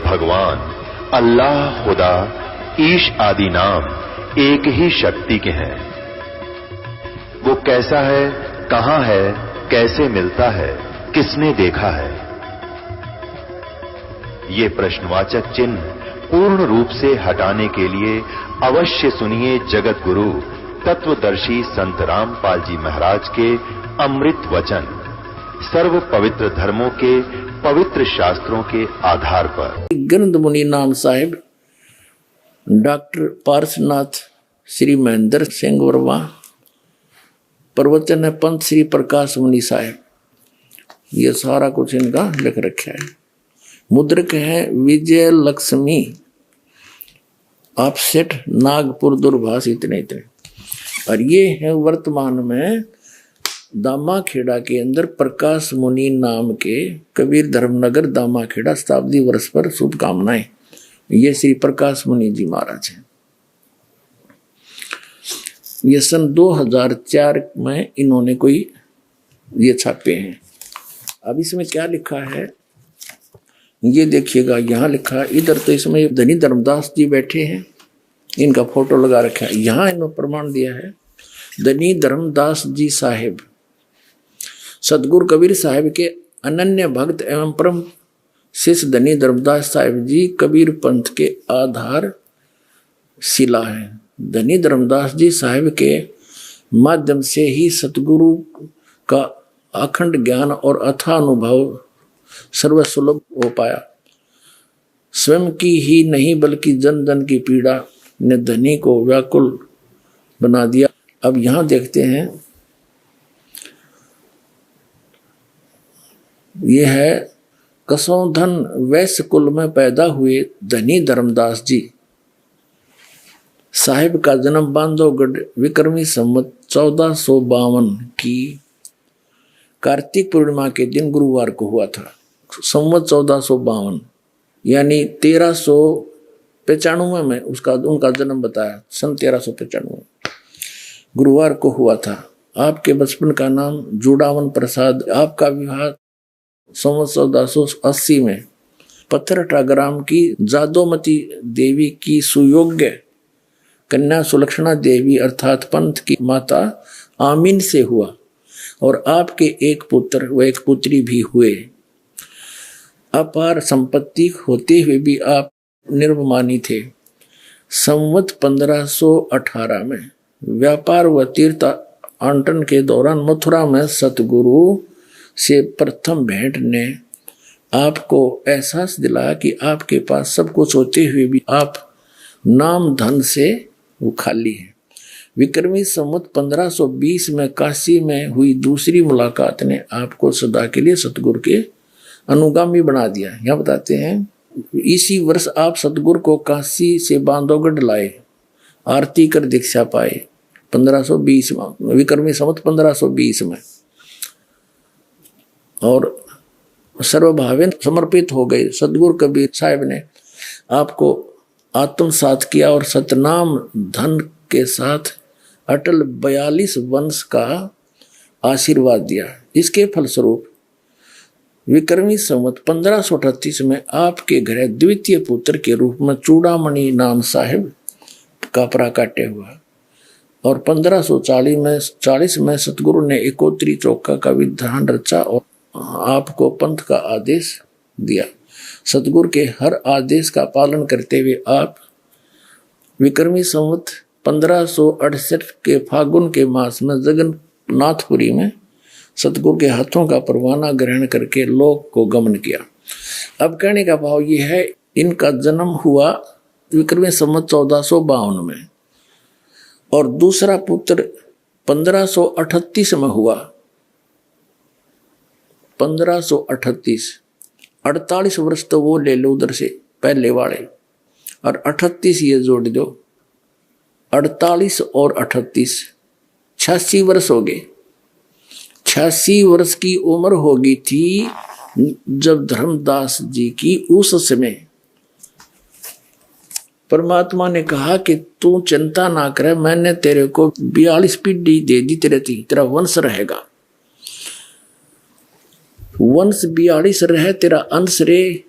भगवान, अल्लाह, खुदा, ईश आदि नाम एक ही शक्ति के हैं। वो कैसा है, कहां है, कैसे मिलता है, किसने देखा है? ये प्रश्नवाचक चिन्ह पूर्ण रूप से हटाने के लिए अवश्य सुनिए जगत गुरु तत्वदर्शी संत रामपाल जी महाराज के अमृत वचन, सर्व पवित्र धर्मों के पवित्र शास्त्रों के आधार पर। ग्रंथ मुनि नाम साहिब डॉक्टर पारसनाथ श्री महेंद्र सिंह वर्मा, प्रवचन है पंत श्री प्रकाश मुनि साहिब। ये सारा कुछ इनका लिख रखा है। मुद्रक है विजय लक्ष्मी ऑफसेट नागपुर दूरभाष इतने। और ये है वर्तमान में दामाखेड़ा के अंदर प्रकाश मुनि नाम के कबीर धर्मनगर दामाखेड़ा शताब्दी वर्ष पर शुभकामनाएं। ये श्री प्रकाश मुनि जी महाराज हैं। ये सन 2004 में इन्होंने कोई ये छापे हैं। अब इसमें क्या लिखा है ये देखिएगा। यहाँ लिखा है, इधर तो इसमें धनी धर्मदास जी बैठे हैं, इनका फोटो लगा रखा है। यहाँ इन्होंने प्रमाण दिया है धनी धर्मदास जी साहिब सतगुरु कबीर साहिब के अनन्य भक्त एवं परम शिष्य धनी धर्मदास साहिब जी कबीर पंथ के आधार शिला है। धनी धर्मदास जी साहिब के माध्यम से ही सतगुरु का अखंड ज्ञान और अथाह अनुभव सर्वसुलभ हो पाया। स्वयं की ही नहीं बल्कि जन जन की पीड़ा ने धनी को व्याकुल बना दिया। अब यहां देखते हैं, यह है कसौधन वैश्य कुल में पैदा हुए धनी धर्मदास जी साहिब का जन्म बांधवगढ़ विक्रमी संवत 1452 की कार्तिक पूर्णिमा के दिन गुरुवार को हुआ था। संवत 1452 यानी 1395 में उनका जन्म बताया। सन 1395 गुरुवार को हुआ था। आपके बचपन का नाम जुड़ावन प्रसाद। आपका विवाह संवत 1480 में पत्थरटा ग्राम की जादोमती देवी की सुयोग्य कन्या सुलक्षणा देवी अर्थात पंथ की माता आमीन से हुआ और आपके एक पुत्र व एक पुत्री भी हुए। अपार संपत्ति होते हुए भी आप निर्भमानी थे। संवत 1518 में व्यापार व तीर्थ आंटन के दौरान मथुरा में सतगुरु से प्रथम भेंट ने आपको एहसास दिलाया कि आपके पास सब कुछ होते हुए भी आप नाम धन से वो खाली हैं। विक्रमी संवत 1520 में काशी में हुई दूसरी मुलाकात ने आपको सदा के लिए सतगुरु के अनुगामी बना दिया। यहाँ बताते हैं, इसी वर्ष आप सतगुरु को काशी से बांधवगढ़ लाए, आरती कर दीक्षा पाए 1520 में, विक्रमी संवत 1520 में, और सर्वभावेन समर्पित हो गए। सतगुरु कबीर साहिब ने आपको आत्मसात किया और सतनाम धन के साथ अटल 42 वंश का आशीर्वाद दिया। इसके फलस्वरूप विक्रमी संवत 1538 में आपके घर द्वितीय पुत्र के रूप में चूड़ामणि नाम साहिब का प्राकट्य हुआ और 1540 में सतगुरु ने एकोत्री चौका का विधान रचा और आपको पंथ का आदेश दिया। सतगुरु के हर आदेश का पालन करते हुए आप विक्रमी संवत 1568 के फागुन के मास में जगन्नाथपुरी में सतगुरु के हाथों का परवाना ग्रहण करके लोक को गमन किया। अब कहने का भाव ये है, इनका जन्म हुआ विक्रमी संवत 1452 में और दूसरा पुत्र 1538 में हुआ। 1538 48 वर्ष तो वो ले लो उधर से पहले वाले, और 38 ये जोड़ दो, 48 और 38 86 वर्ष हो गए। 86 वर्ष की उम्र हो गई थी जब धर्मदास जी की उस समय परमात्मा ने कहा कि तू चिंता ना करे, मैंने तेरे को 42 पीढ़ी दे दी, तेरा वंश रहेगा, वंश 42 रहे, तेरा अंश रे।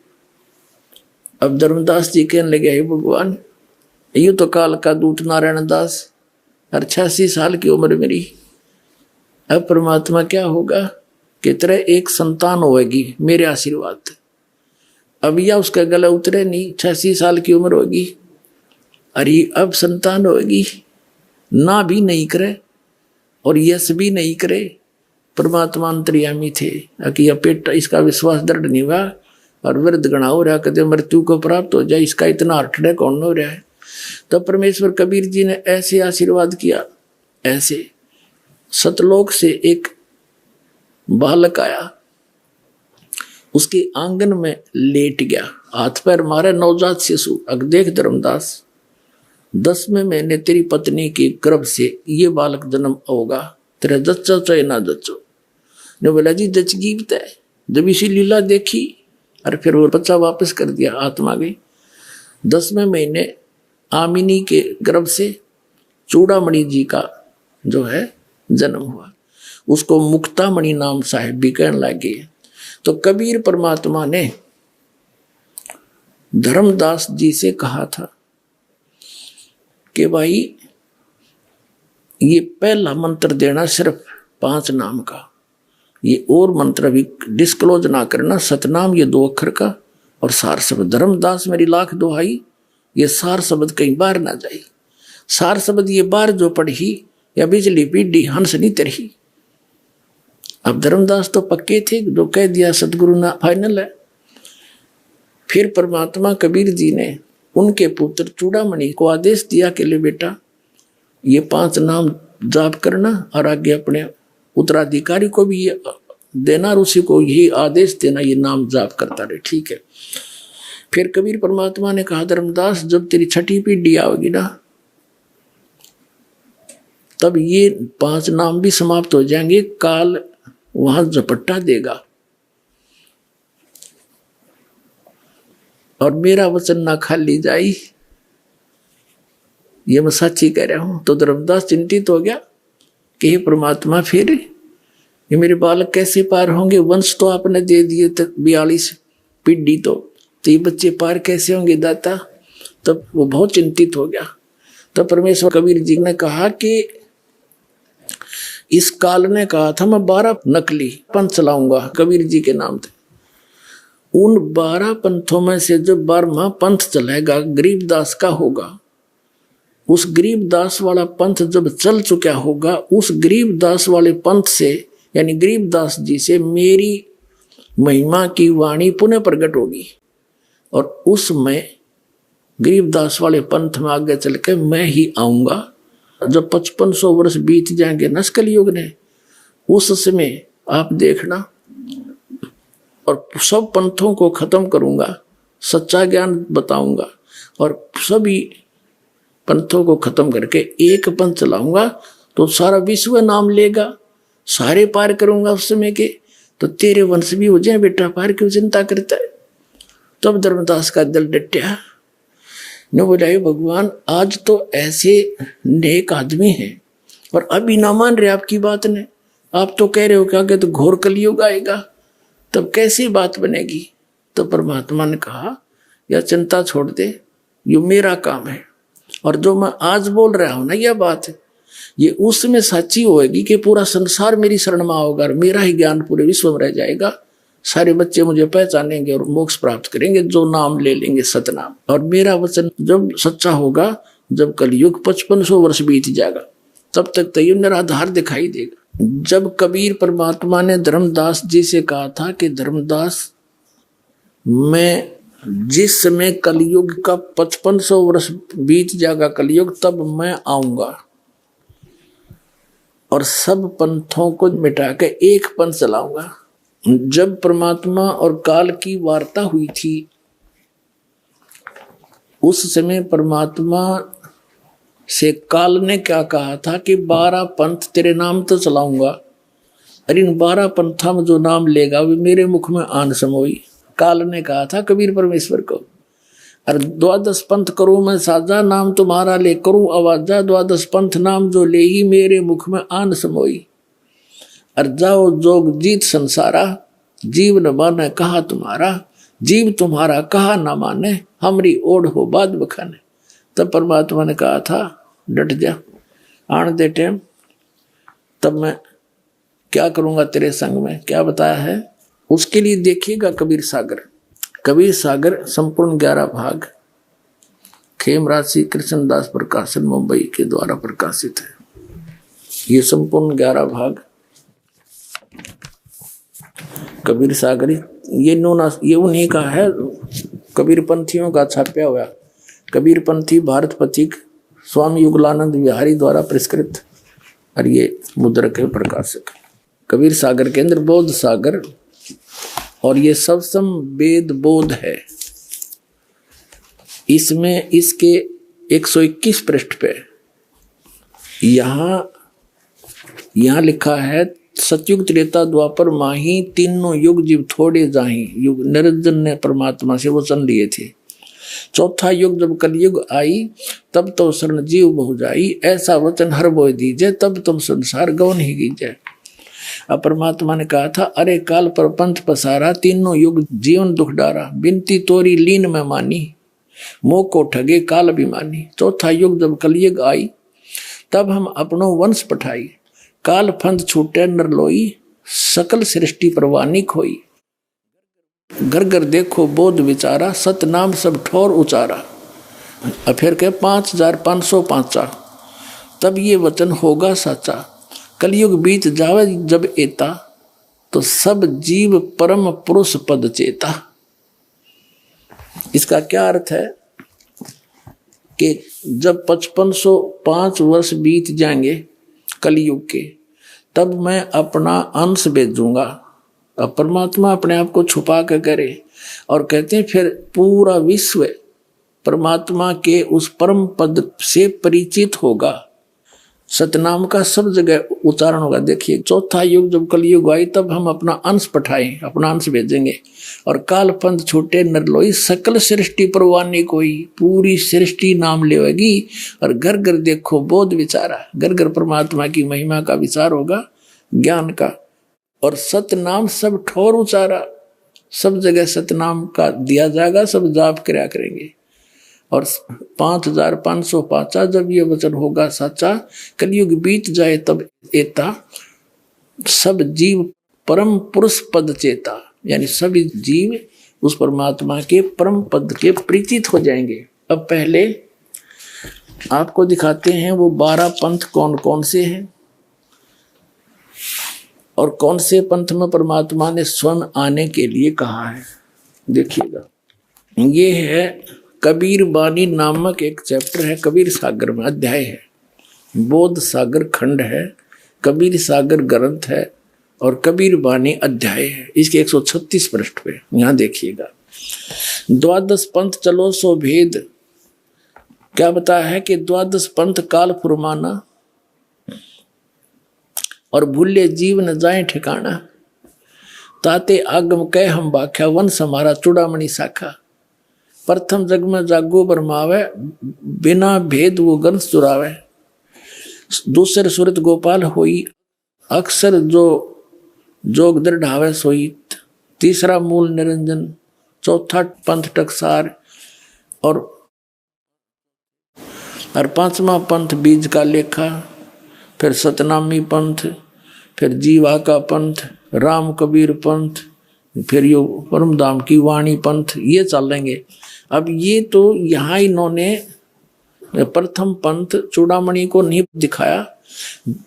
अब धर्मदास जी कहने लगे, हे भगवान, यू तो काल का दूत नारायण दास, और 86 साल की उम्र मेरी, अब परमात्मा क्या होगा कि तेरे एक संतान होगी मेरे आशीर्वाद। अब या उसका गला उतरे नहीं, 86 साल की उम्र होगी, अरे अब संतान होगी, ना भी नहीं करे और यश भी नहीं करे। परमात्मा अंतर्यामी थे कि यह पेट इसका विश्वास दृढ़ नहीं हुआ और वृद्ध गणा हो रहा, कदे मृत्यु को प्राप्त हो जाए, इसका इतना अर्थडे कौन हो रहा है। तब परमेश्वर कबीर जी ने ऐसे आशीर्वाद किया। ऐसे सतलोक से एक बालक आया, उसके आंगन में लेट गया, हाथ पैर मारे, नवजात शिशु। अग देख धर्मदास, 10वें महीने तेरी पत्नी के गर्भ से ये बालक जन्म होगा, तेरा जच्चो चाहे ना जच्चो। ने बोला जी जच गीत है। जब इसी लीला देखी और फिर वो बच्चा वापस कर दिया, आत्मा गई। 10वें महीने आमिनी के गर्भ से चूड़ामणि जी का जो है जन्म हुआ, उसको मुक्तामणि नाम साहेब भी कहने लगे। तो कबीर परमात्मा ने धर्मदास जी से कहा था कि भाई ये पहला मंत्र देना सिर्फ 5 नाम का, ये और मंत्र भी डिस्क्लोज ना करना, सतनाम ये 2 अक्षर का और सार शब्द। धर्मदास मेरी लाख दुहाई, ये सार शब्द कहीं बाहर ना जाए। सार शब्द ये बाहर जो पढ़ी या बिजली पीडी हंस नहीं तरही। अब धर्मदास तो पक्के थे, जो कह दिया सतगुरु ना फाइनल है। फिर परमात्मा कबीर जी ने उनके पुत्र चूड़ामणि को आदेश दिया कि ले बेटा ये 5 नाम जाप करना और आगे अपने उत्तराधिकारी को भी ये देना और उसी को यही आदेश देना, ये नाम जाप करता रहे। ठीक है। फिर कबीर परमात्मा ने कहा धर्मदास जब तेरी 6ठी पीढ़ी आओगी ना, तब ये 5 नाम भी समाप्त हो जाएंगे, काल वहां झपट्टा देगा और मेरा वचन ना खाली जाई, ये मैं सच्ची कह रहा हूं। तो धर्मदास चिंतित हो गया कि हे परमात्मा फिर ये मेरे बालक कैसे पार होंगे, वंश तो आपने दे दिए 42 पीढ़ी, तो ये बच्चे पार कैसे होंगे दाता। तब वो बहुत चिंतित हो गया। तब परमेश्वर कबीर जी ने कहा कि इस काल ने कहा था मैं 12 नकली पंथ चलाऊंगा कबीर जी के नाम से। उन 12 पंथों में से जो 12वां पंथ चलेगा गरीबदास का होगा। उस गरीबदास वाला पंथ जब चल चुका होगा, उस गरीबदास वाले पंथ से यानी गरीबदास जी से मेरी महिमा की वाणी पुनः प्रकट होगी और उसमें गरीबदास वाले पंथ में आगे चल के मैं ही आऊंगा। जब 5500 वर्ष बीत जाएंगे नस्कल युग ने, उस समय आप देखना और सब पंथों को खत्म करूंगा, सच्चा ज्ञान बताऊंगा और सभी पंथों को खत्म करके एक पंथ चलाऊंगा, तो सारा विश्व नाम लेगा, सारे पार करूंगा उस समय के। तो तेरे वंश भी हो जाए बेटा, पार क्यों चिंता करता है। तब धर्मदास का दिल डटया, ने बोला भगवान आज तो ऐसे नेक आदमी हैं और अभी ना मान रहे आपकी बात ने, आप तो कह रहे हो कि आगे तो घोर कलयुग आएगा, तब कैसी बात बनेगी। तो परमात्मा ने कहा या चिंता छोड़ दे, ये मेरा काम है और जो मैं आज बोल रहा हूं ना यह बात है, ये उसमें सच्ची होएगी कि पूरा संसार मेरी शरण में होगा और मेरा ही ज्ञान पूरे विश्व में रह जाएगा। सारे बच्चे मुझे पहचानेंगे और मोक्ष प्राप्त करेंगे जो नाम ले लेंगे सतनाम। और मेरा वचन जब सच्चा होगा, जब कलयुग 5500 वर्ष बीत जाएगा, तब तक तो ये निराधार दिखाई देगा। जब कबीर परमात्मा ने धर्मदास जी से कहा था कि धर्मदास मैं जिस समय कलयुग का 5500 वर्ष बीत जाएगा कलयुग, तब मैं आऊंगा और सब पंथों को मिटा के एक पंथ चलाऊंगा। जब परमात्मा और काल की वार्ता हुई थी, उस समय परमात्मा से काल ने क्या कहा था कि 12 पंथ तेरे नाम तो चलाऊंगा, और इन 12 पंथों में जो नाम लेगा वे मेरे मुख में आन समोई। काल ने कहा था कबीर परमेश्वर को, और 12 पंथ करूं मैं साजा, नाम तुम्हारा ले करूं आवाजा, 12 पंथ नाम जो ले ही मेरे मुख में आन समोई। और जाओ जोग जीत संसारा, जीवन माने कहा तुम्हारा, जीव तुम्हारा कहा ना माने, हमरी ओढ़ हो बाद बखाने। तब परमात्मा ने कहा था डट जा, आने दे टाइम, तब मैं क्या करूंगा तेरे संग में। क्या बताया है उसके लिए देखिएगा कबीर सागर। कबीर सागर संपूर्ण 11 भाग खेमराज श्री कृष्णदास प्रकाशन मुंबई के द्वारा प्रकाशित है। ये संपूर्ण 11 भाग कबीर सागर, ये उन्हीं का है, कबीर पंथियों का छापा हुआ। कबीर पंथी भारत पथिक स्वामी युगलानंद विहारी द्वारा पुरस्कृत, और ये मुद्रक है प्रकाशक। कबीर सागर के अंदर बोध सागर और ये सबसम वेद बोध है। इसमें इसके 121 पृष्ठ पे यहाँ लिखा है सतयुग त्रेता द्वापर माही तीनों युग जीव थोड़े जाही। युग निरंजन ने परमात्मा से वचन लिए थे। चौथा युग जब कलयुग आई तब तो शरण जीव बहु जाई, ऐसा वचन हर बोय दीजिए तब तुम संसार गवन ही कीजिए। अब परमात्मा ने कहा था अरे काल पर पंथ पसारा, तीनों युग जीवन दुख डारा, बिनती तोरी लीन में मानी, मोह को ठगे काल अभिमानी। चौथा युग जब कलयुग आई तब हम अपनो वंश पठाई, काल फंद छूटे नर लोई, सकल सृष्टि परवानी खोई। घर घर देखो बोध विचारा, सतनाम सब ठोर उचारा। अब फिर के 5505 तब ये वचन होगा साचा, कलयुग बीत जावे जब एता, तो सब जीव परम पुरुष पद चेता। इसका क्या अर्थ है कि जब 5505 वर्ष बीत जाएंगे कलयुग के, तब मैं अपना अंश भेजूंगा। अब परमात्मा अपने आप को छुपा कर करे और कहते हैं फिर पूरा विश्व परमात्मा के उस परम पद से परिचित होगा, सतनाम का सब जगह उच्चारण होगा। देखिए चौथा युग जब कलयुग आई तब हम अपना अंश पठाएं, अपना अंश भेजेंगे, और काल पंथ छूटे नरलोई, सकल सृष्टि परवानी कोई, पूरी सृष्टि नाम लेगी। और घर घर देखो बोध विचारा, घर घर परमात्मा की महिमा का विचार होगा, ज्ञान का। और सतनाम सब ठोर उचारा, सब जगह सतनाम का दिया जाएगा, सब जाप किया करेंगे। और 5505 जब ये वचन होगा साचा, कलयुग बीत जाए तब एता, सब जीव परम पुरुष पद चेता, यानी सभी जीव उस परमात्मा के परम पद के परिचित हो जाएंगे। अब पहले आपको दिखाते हैं वो 12 पंथ कौन कौन से हैं और कौन से पंथ में परमात्मा ने स्वयं आने के लिए कहा है। देखिएगा, ये है कबीर बानी नामक एक चैप्टर है, कबीर सागर में अध्याय है, बोध सागर खंड है, कबीर सागर ग्रंथ है और कबीर बानी अध्याय है। इसके 136 पृष्ठ पे यहां देखिएगा। 12 पंथ चलो सो भेद, क्या बताया है कि 12 पंथ काल फुरमाना, और भूले जीव न जाए ठिकाना, ताते आगम कह हम बाख्या, वंश हमारा चूड़ामणि शाखा। प्रथम जग में जागो बरमावे, बिना भेद वो गंस चुरावे। दूसरे सूरत गोपाल होई, अक्सर जो जोग दृढ़ावे सोई। तीसरा मूल निरंजन, चौथा पंथ टकसार, और 5वां पंथ बीज का लेखा, फिर सतनामी पंथ, फिर जीवा का पंथ, राम कबीर पंथ, फिर यो परम धाम की वाणी पंथ, ये चलेंगे। अब ये तो यहाँ इन्होंने प्रथम पंथ चूड़ामणि को नहीं दिखाया,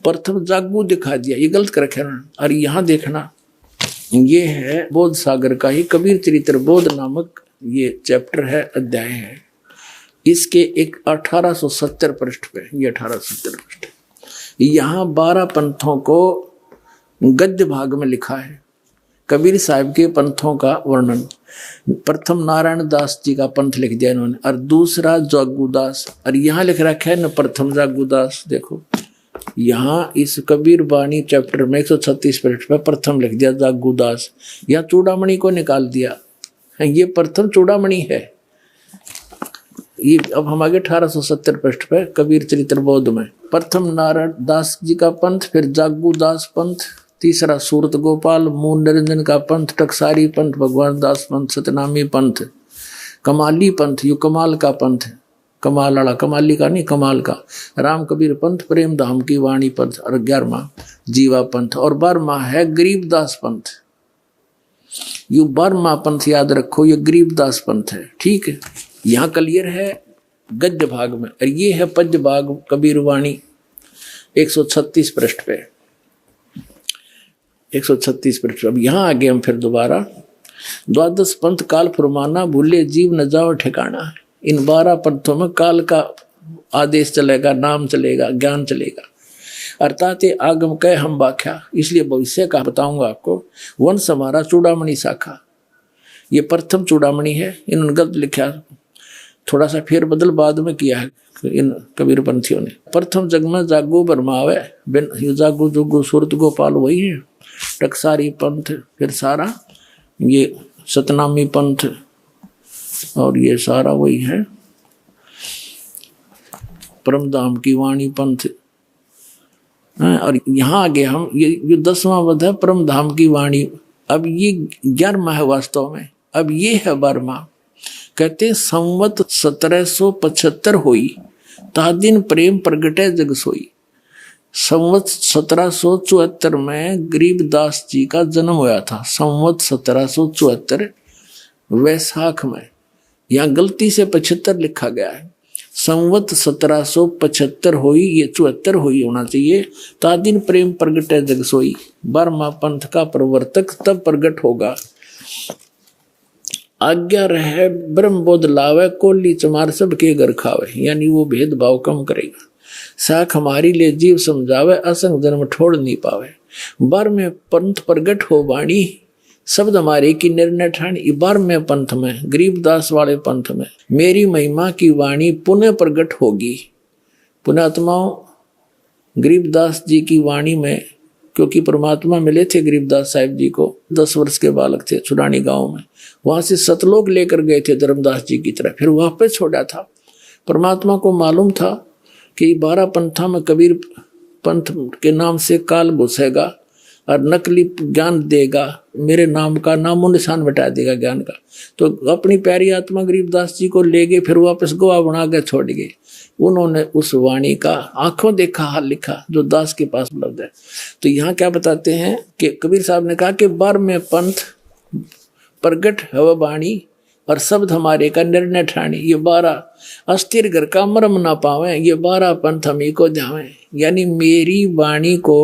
प्रथम जागू दिखा दिया, ये गलत कर रखा ना। और यहाँ देखना, ये है बोध सागर का ही कबीर चरित्र बोध नामक ये चैप्टर है, अध्याय है। इसके एक 1870 पृष्ठ पे, ये 1870 पृष्ठ, यहाँ 12 पंथों को गद्य भाग में लिखा है। कबीर साहब के पंथों का वर्णन, प्रथम नारायण दास जी का पंथ लिख दिया इन्होंने, और दूसरा जागूदास, और यहाँ लिख रखा है न प्रथम जागूदास। देखो यहाँ इस कबीर बानी चैप्टर में 136 पृष्ठ पर प्रथम लिख दिया जागूदास, या चूड़ामणि को निकाल दिया, ये प्रथम चूड़ामणि है। ये अब हम आगे 1870 पृष्ठ पर कबीर चरित्र बोध में प्रथम नारायण दास जी का पंथ, फिर जागूदास पंथ, तीसरा सूरत गोपाल, मूल निरंजन का पंथ, टकसारी पंथ, भगवान दास पंथ, सतनामी पंथ, कमाली पंथ, यू कमाल का पंथ है, कमाल वाला, कमाली का नहीं कमाल का, राम कबीर पंथ, प्रेम धाम की वाणी पंथ, और 11वां जीवा पंथ, और 12वां है गरीबदास पंथ। यू 12वां पंथ याद रखो, ये गरीबदास पंथ है। ठीक है, यहाँ क्लियर है गद्य भाग में, और ये है पद्य भाग कबीर वाणी 136 पृष्ठ पे, 136 पृष्ठ। अब यहाँ आगे हम फिर दोबारा, द्वादश पंथ काल फरमाना, भूले जीव न जाओ ठिकाना। इन 12 पंथों में काल का आदेश चलेगा, नाम चलेगा, ज्ञान चलेगा, अर्थात आगम कह हम व्याख्या। इसलिए भविष्य का बताऊंगा आपको। वंश हमारा चूड़ामणि शाखा, ये प्रथम चूड़ामणि है, इन्होंने गलत लिखा, थोड़ा सा फेर बदल बाद में किया है इन कबीर पंथियों ने। प्रथम जग में जागो बरमावे, बिन जागो जोगो सूरत गोपाल वही है, टकसारी पंथ, फिर सारा ये सतनामी पंथ, और ये सारा वही है परमधाम की वाणी पंथ। और यहाँ आगे हम ये 10वां वध है परमधाम की वाणी। अब ये 11वां है वास्तव में, अब ये है 12वां। कहते संवत 1775 होई, ता दिन प्रेम प्रगटे जग सोई। संवत 1774 में गरीबदास जी का जन्म हुआ था, संवत 1774 वैशाख में। यहाँ गलती से 75 लिखा गया है, संवत 1775 हुई, ये 74 हुई होना चाहिए। ता दिन प्रेम प्रगटे जग सोई, 12वां पंथ का प्रवर्तक तब प्रगट होगा। आज्ञा रहे ब्रह्म बोध लावे, कोली चमार सबके घर खावे, यानी वो भेदभाव कम करेगा। साख हमारी ले जीव समझावे, असंग जन्म छोड़ नहीं पावे। 12वें पंथ प्रगट हो वाणी, शब्द हमारे की निर्णय ठानी। 12वें पंथ में, गरीबदास वाले पंथ में, मेरी महिमा की वाणी पुनः प्रगट होगी। पुण्यात्माओं, गरीबदास जी की वाणी में, क्योंकि परमात्मा मिले थे गरीबदास साहिब जी को, 10 वर्ष के बालक थे छुड़ानी गांव में, वहां से सतलोक लेकर गए थे धर्मदास जी की तरह, फिर वापस छोड़ा था। परमात्मा को मालूम था कि 12 पंथा में कबीर पंथ के नाम से काल घुसेगा और नकली ज्ञान देगा, मेरे नाम का नामो निशान मिटा देगा ज्ञान का। तो अपनी प्यारी आत्मा गरीबदास जी को ले गए, फिर वापस गोवा बना के छोड़ गए। उन्होंने उस वाणी का आंखों देखा हाल लिखा जो दास के पास उपलब्ध है। तो यहाँ क्या बताते हैं कि कबीर साहब ने कहा कि 12वें पंथ प्रगट है वाणी, और शब्द हमारे का निर्णय ठाणी। ये 12 अस्थिर घर का मरम ना पावे, ये 12 पंथ हमी को ध्यावे। यानी मेरी वाणी को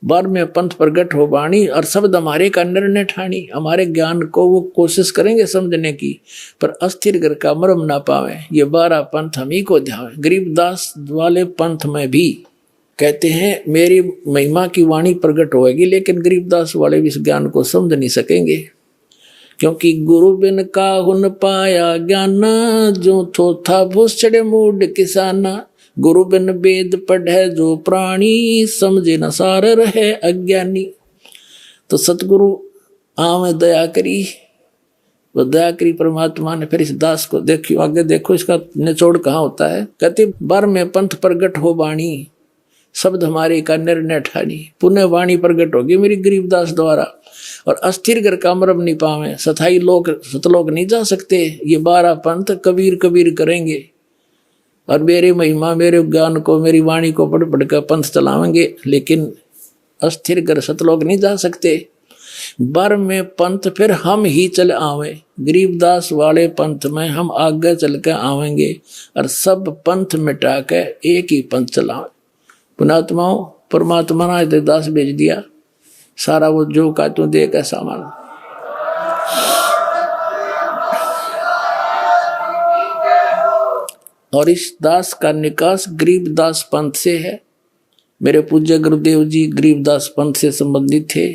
12वें पंथ प्रगट हो वाणी, और शब्द हमारे का निर्णय ठाणी। हमारे ज्ञान को वो कोशिश करेंगे समझने की, पर अस्थिर घर का मरम ना पावे, ये 12 पंथ हमी को ध्यावे। गरीबदास वाले पंथ में भी कहते हैं मेरी महिमा की वाणी प्रगट होगी, लेकिन गरीबदास वाले भी इस ज्ञान को समझ नहीं सकेंगे, क्योंकि गुरु बिन काहुन पाया ज्ञाना, जो थोथा भूस चढ़े मूड किसाना। गुरु बिन वेद पढ़े जो प्राणी, समझे न सार रहे अज्ञानी। तो सतगुरु आवे दया करी, वो दया करी परमात्मा ने। फिर इस दास को देखियो, आगे देखो इसका निचोड़ कहाँ होता है। कहते 12वें पंथ प्रगट हो वाणी, शब्द हमारे का निर्णय ठानी। पुण्य वाणी प्रगट होगी मेरी गरीबदास द्वारा, और अस्थिर घर का मरम नहीं पावे, सथाई लोग सतलोक नहीं जा सकते। ये 12 पंथ कबीर कबीर करेंगे, और मेरे महिमा मेरे ज्ञान को मेरी वाणी को पढ़ पढ़ कर पंथ चलावेंगे, लेकिन अस्थिर घर सतलोक नहीं जा सकते। 12वें पंथ फिर हम ही चल आवे, गरीबदास वाले पंथ में हम आगे चल के आवेंगे, और सब पंथ मिटा के एक ही पंथ चलावे। पुणात्माओं, परमात्मा ने दास भेज दिया, सारा वो जो का तू दे का सामान। और इस दास का निकास गरीबदास पंथ से है। मेरे पूज्य गुरुदेव जी गरीबदास पंथ से संबंधित थे।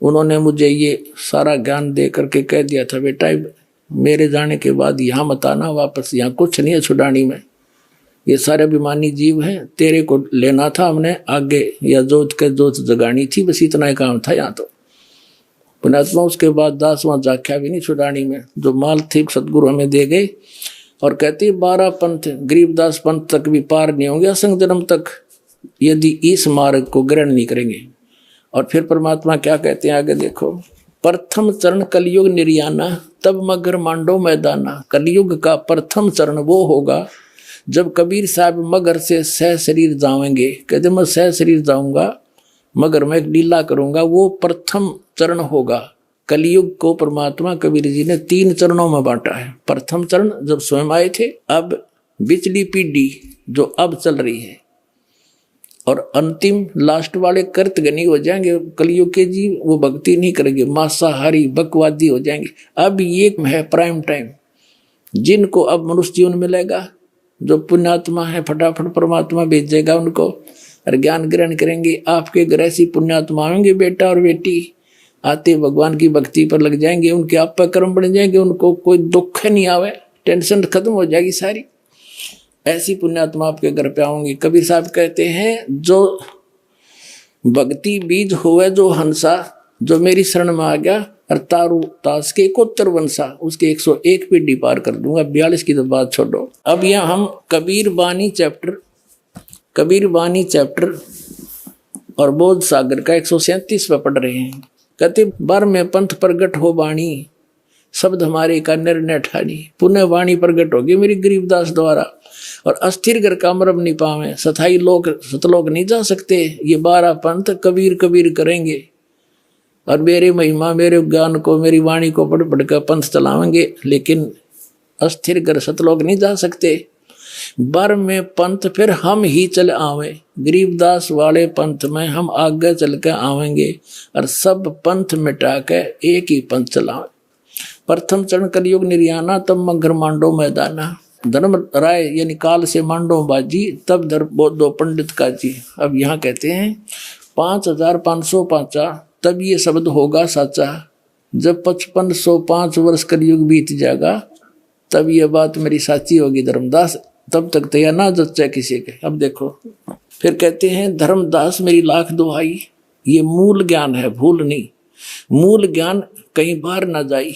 उन्होंने मुझे ये सारा ज्ञान दे करके कह दिया था, बेटा मेरे जाने के बाद यहाँ मत आना वापस, यहाँ कुछ नहीं है छुड़ानी में, ये सारे अभिमानी जीव हैं, तेरे को लेना था हमने आगे, या जोत के जोत जगानी थी, बस इतना ही काम था यहाँ तो। पुण्यात्मा उसके बाद दास वहाँ जाख्या भी नहीं छुड़ानी में, जो माल थी सतगुरु हमें दे गए। और कहते 12 पंथ गरीबदास पंथ तक भी पार नहीं होंगे असंग जन्म तक, यदि इस मार्ग को ग्रहण नहीं करेंगे। और फिर परमात्मा क्या कहते हैं आगे देखो, प्रथम चरण कलयुग निर्याना तब मगर मांडो मैदाना। कलयुग का प्रथम चरण वो होगा जब कबीर साहब मगर से सह शरीर जाएंगे। कहते मैं सह शरीर जाऊंगा मगर मैं एक लीला करूंगा, वो प्रथम चरण होगा। कलयुग को परमात्मा कबीर जी ने 3 चरणों में बांटा है। प्रथम चरण जब स्वयं आए थे, अब बिचली पीढ़ी जो अब चल रही है, और अंतिम लास्ट वाले कर्तगनी हो जाएंगे कलयुग के जी, वो भक्ति नहीं करेंगे, मांसाहारी बकवादी हो जाएंगे। अब ये है प्राइम टाइम, जिनको अब मनुष्य जीवन मिलेगा, जो पुण्यात्मा है फटाफट परमात्मा भेजेगा उनको और ज्ञान ग्रहण करेंगे। आपके घर ऐसी पुण्यात्मा आएंगे, बेटा और बेटी आते भगवान की भक्ति पर लग जाएंगे, उनके आप पर कर्म बन जाएंगे, उनको कोई दुख नहीं आवे, टेंशन खत्म हो जाएगी सारी। ऐसी पुण्यात्मा आपके घर पे आऊंगी। कबीर साहब कहते हैं जो भक्ति बीज हुए जो हंसा, जो मेरी शरण में आ गया और तारू तास के 71 वंशा, उसके 101 पीढ़ी पार कर दूंगा। 42 की तो बात छोड़ो। अब यहाँ हम कबीर बानी चैप्टर और बोध सागर का 137 पे पढ़ रहे हैं। कहते बार में पंथ प्रगट हो बाणी, शब्द हमारे का निर्णय ठानी। पुनः वाणी प्रगट होगी मेरी गरीबदास द्वारा, और अस्थिर घर का मरम नहीं पावे, सथाई लोग सतलोक नहीं जा सकते। ये 12 पंथ कबीर कबीर करेंगे, और मेरे महिमा मेरे ज्ञान को मेरी वाणी को पढ़ पढ़ कर पंथ चलावेंगे, लेकिन अस्थिर घर सतलोक नहीं जा सकते। बर में पंथ फिर हम ही चल आवे, गरीबदास वाले पंथ में हम आगे चल कर आवेंगे, और सब पंथ मिटा के एक ही पंथ चलावे। प्रथम चरण कलयुग निर्याना तब मगर मांडो मैदाना। धर्म राय यानी काल से मांडो बाजी, तब धर बोधो पंडित का जी। अब यहाँ कहते हैं 5505 तब ये शब्द होगा साचा। जब 5505 वर्ष कलयुग बीत जाएगा तब ये बात मेरी साची होगी धर्मदास, तब तक तो यह ना जच्चा किसी के। अब देखो फिर कहते हैं धर्मदास मेरी लाख दुहाई, ये मूल ज्ञान है, भूल नहीं। मूल ज्ञान कहीं बाहर ना जाई,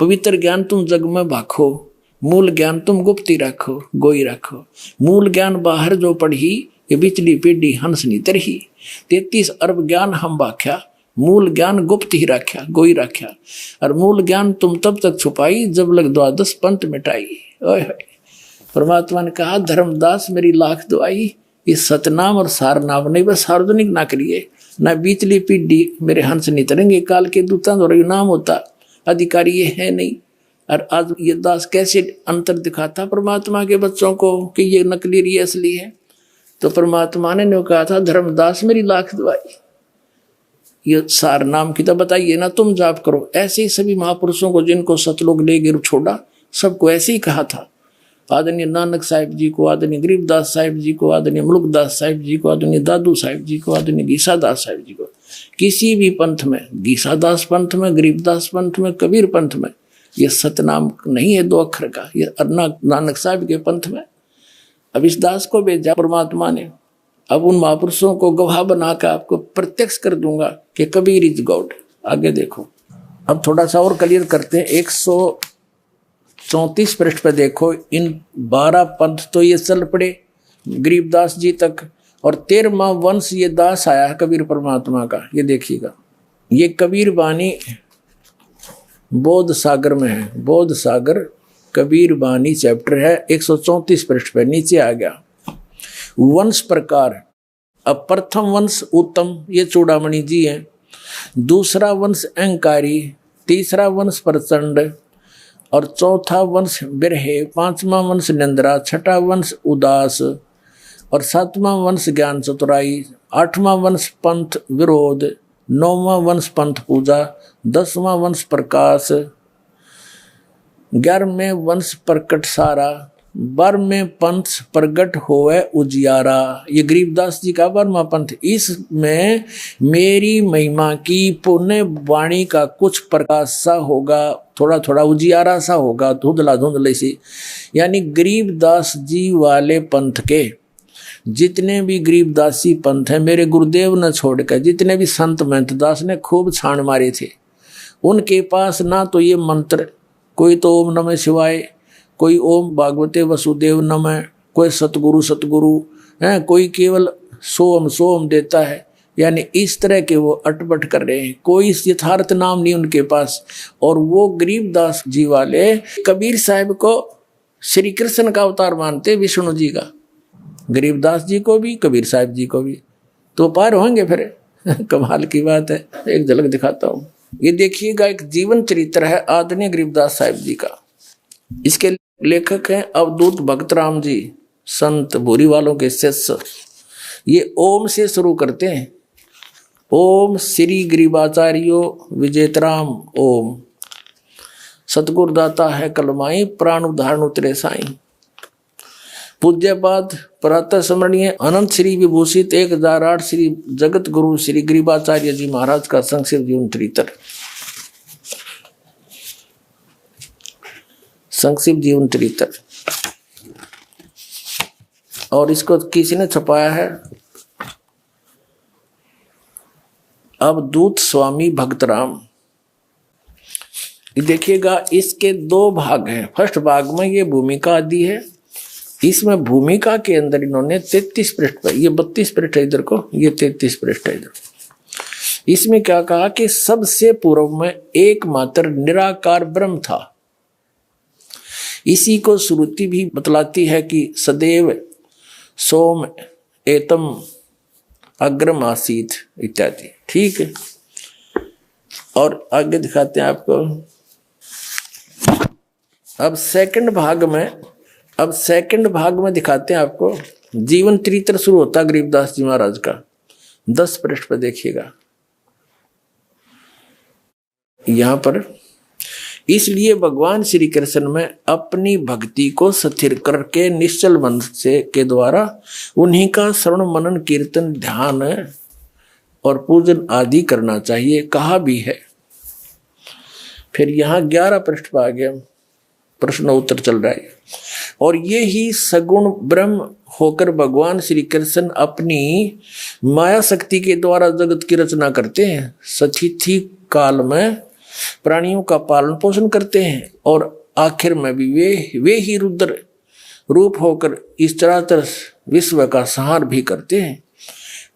पवित्र ज्ञान तुम जग में भाखो, मूल ज्ञान तुम गुप्ती रखो गोई रखो। मूल ज्ञान बाहर जो पढ़ी ये बिचली पीढ़ी हंस नी तरही। 33 अरब ज्ञान हम बाख्या, मूल ज्ञान गुप्त ही रख्या गोई रख्या। और मूल ज्ञान तुम तब तक छुपाई जब लग 12 पंथ मिटाई। ओए परमात्मा ने कहा धर्मदास मेरी लाख दुआई, इस सतनाम और सार नाम नहीं, बस सार्वजनिक ना करिए, ना बीचली पीढ़ी मेरे हंस नहीं तरेंगे। काल के दूतां और नाम होता, अधिकारी ये है नहीं। और आज ये दास कैसे अंतर दिखाता परमात्मा के बच्चों को कि ये नकली ये असली है। तो परमात्मा ने कहा था धर्मदास मेरी लाख दुआई, ये सार नाम की तो बताइए ना, तुम जाप करो। ऐसे ही सभी महापुरुषों को जिनको सतलोक ले गिर छोड़ा, सबको ऐसे ही कहा था। आदरणीय नानक साहिब जी को, आदरणीय गरीबदास साहिब जी को, आदरणीय मुल्कदास साहिब जी को, आदरणीय दादू साहिब जी को, आदरणीय गीसादास साहिब जी को। किसी भी पंथ में, गीसादास पंथ में, गरीबदास पंथ में, कबीर पंथ में, ये सतनाम नहीं है 2 अक्षर का, ये नानक साहिब के पंथ में। अब इस दास को भेजा परमात्मा ने, अब उन महापुरुषों को गवाह बनाकर आपको प्रत्यक्ष कर दूंगा कि कबीर इज गॉड। आगे देखो, अब थोड़ा सा और क्लियर करते हैं। 134 पृष्ठ पे देखो, इन 12 पंथ तो ये चल पड़े गरीबदास जी तक, और 13वां वंश ये दास आया है कबीर परमात्मा का। ये देखिएगा, ये कबीर बानी बोध सागर में है, बोध सागर कबीर बानी चैप्टर है, 134 पृष्ठ पे नीचे आ गया। वंश प्रकार, अब प्रथम वंश उत्तम, ये चूड़ामणि जी हैं। दूसरा वंश अहंकारी, तीसरा वंश प्रचंड, और चौथा वंश बिरहे, 5वां वंश निंद्रा, 6ठा वंश उदास, और 7वां वंश ज्ञान चतुराई, 8वां वंश पंथ विरोध, 9वां वंश पंथ पूजा, 10वां वंश प्रकाश, 11वें वंश प्रकट सारा, 12वें पंथ प्रगट होवे उजियारा। ये गरीबदास जी का 12वां पंथ। इसमें मेरी महिमा की पुण्य वाणी का कुछ प्रकाश सा होगा, थोड़ा थोड़ा उजियारा सा होगा, धुंधला धुंधले सी। यानी गरीबदास जी वाले पंथ के जितने भी गरीबदासी पंथ है, मेरे गुरुदेव ने छोड़कर जितने भी संत महंत दास ने खूब छाण मारे थे, उनके पास ना तो ये मंत्र, कोई तो ओम नमः शिवाय, कोई ओम भागवते वसुदेव नमः, कोई सतगुरु सतगुरु है, कोई केवल सोम सोम देता है, यानी इस तरह के वो अटपट कर रहे हैं, कोई यथार्थ नाम नहीं उनके पास। और वो गरीबदास जी वाले कबीर साहब को श्री कृष्ण का अवतार मानते, विष्णु जी का, गरीबदास जी को भी कबीर साहब जी को भी, तो पार होंगे फिर। कमाल की बात है। एक झलक दिखाता हूँ, ये देखिएगा, एक जीवन चरित्र है आदरणीय गरीबदास साहब जी का। इसके लेखक हैं अवधूत भगत राम जी, संत भूरी वालों के शिष्य। ये ओम से शुरू करते हैं, ओम श्री गरीबाचार्यो विजेतराम ओम, सतगुरु दाता है कलमाई, प्राण उदाहरण उतरे साई। पूज्यपाद प्रातः स्मरणीय अनंत श्री विभूषित 1008 श्री जगत गुरु श्री गरीबाचार्य जी महाराज का संक्षिप्त जीवन चरित्र, संक्षिप्त जीवन चरित्र। और इसको किसी ने छपाया है, अवधूत स्वामी भक्तराम। देखिएगा, इसके 2 भाग हैं। फर्स्ट भाग में ये भूमिका आदि है, इसमें भूमिका के अंदर इन्होंने 33 पृष्ठ पर, ये 32 पृष्ठ है इधर को, ये 33 पृष्ठ है इधर। इसमें क्या कहा कि सबसे पूर्व में एकमात्र निराकार ब्रह्म था। इसी को श्रुति भी बतलाती है कि सदैव सोम एतम अग्रम आसीत इत्यादि, ठीक है। और आगे दिखाते हैं आपको। अब सेकंड भाग में दिखाते हैं आपको जीवन चरित्र शुरू होता गरीबदास जी महाराज का। 10 पृष्ठ पर देखिएगा यहां पर। इसलिए भगवान श्री कृष्ण में अपनी भक्ति को स्थिर करके निश्चल मन से के द्वारा उन्हीं का श्रवण मनन कीर्तन ध्यान और पूजन आदि करना चाहिए, कहा भी है। फिर यहाँ 11 पृष्ठ पर आ गया, प्रश्न उत्तर चल रहा है। और ये ही सगुण ब्रह्म होकर भगवान श्री कृष्ण अपनी माया शक्ति के द्वारा जगत की रचना करते हैं, सतिथि काल में प्राणियों का पालन पोषण करते हैं, और आखिर में भी वे ही रुद्र रूप होकर इस चराचर विश्व का संहार भी करते हैं।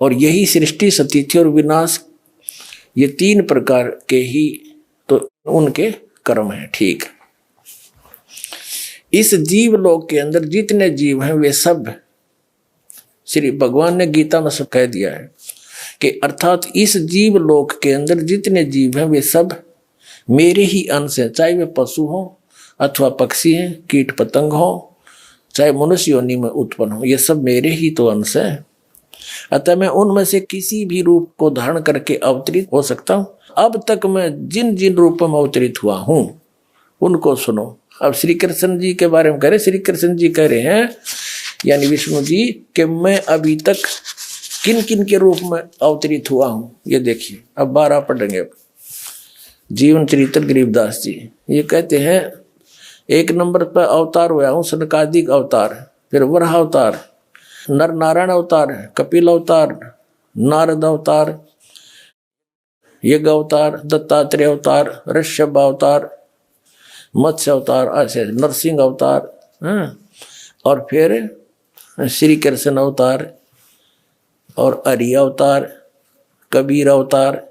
और यही सृष्टि, सतिथि और विनाश, ये 3 प्रकार के ही तो उनके कर्म हैं, ठीक। इस जीव लोक के अंदर जितने जीव हैं वे सब, श्री भगवान ने गीता में सब कह दिया है कि अर्थात इस जीव लोक के अंदर जितने जीव हैं वे सब मेरे ही अंश हैं, चाहे वे पशु हों अथवा पक्षी हैं, कीट पतंग हो, चाहे मनुष्य योनि में उत्पन्न हो, ये सब मेरे ही तो अंश हैं। अतः मैं उनमें से किसी भी रूप को धारण करके अवतरित हो सकता हूँ। अब तक मैं जिन जिन रूपों में अवतरित हुआ हूँ उनको सुनो। अब श्री कृष्ण जी के बारे में कह रहे, श्री कृष्ण जी कह रहे हैं यानी विष्णु जी कि मैं अभी तक किन किन के रूप में अवतरित हुआ हूँ। ये देखिए, अब 12 पढ़ेंगे। जीवन चरित्र गरीबदास जी ये कहते हैं, 1 नंबर पर अवतार हुआ हूँ सनकादिक अवतार, फिर वराह अवतार, नर नारायण अवतार, कपिल अवतार, नारद अवतार, यज्ञ अवतार, दत्तात्रेय अवतार, ऋषभ अवतार, मत्स्य अवतार, ऐसे नरसिंह अवतार, और फिर श्री कृष्ण अवतार, और हरि अवतार, कबीर अवतार,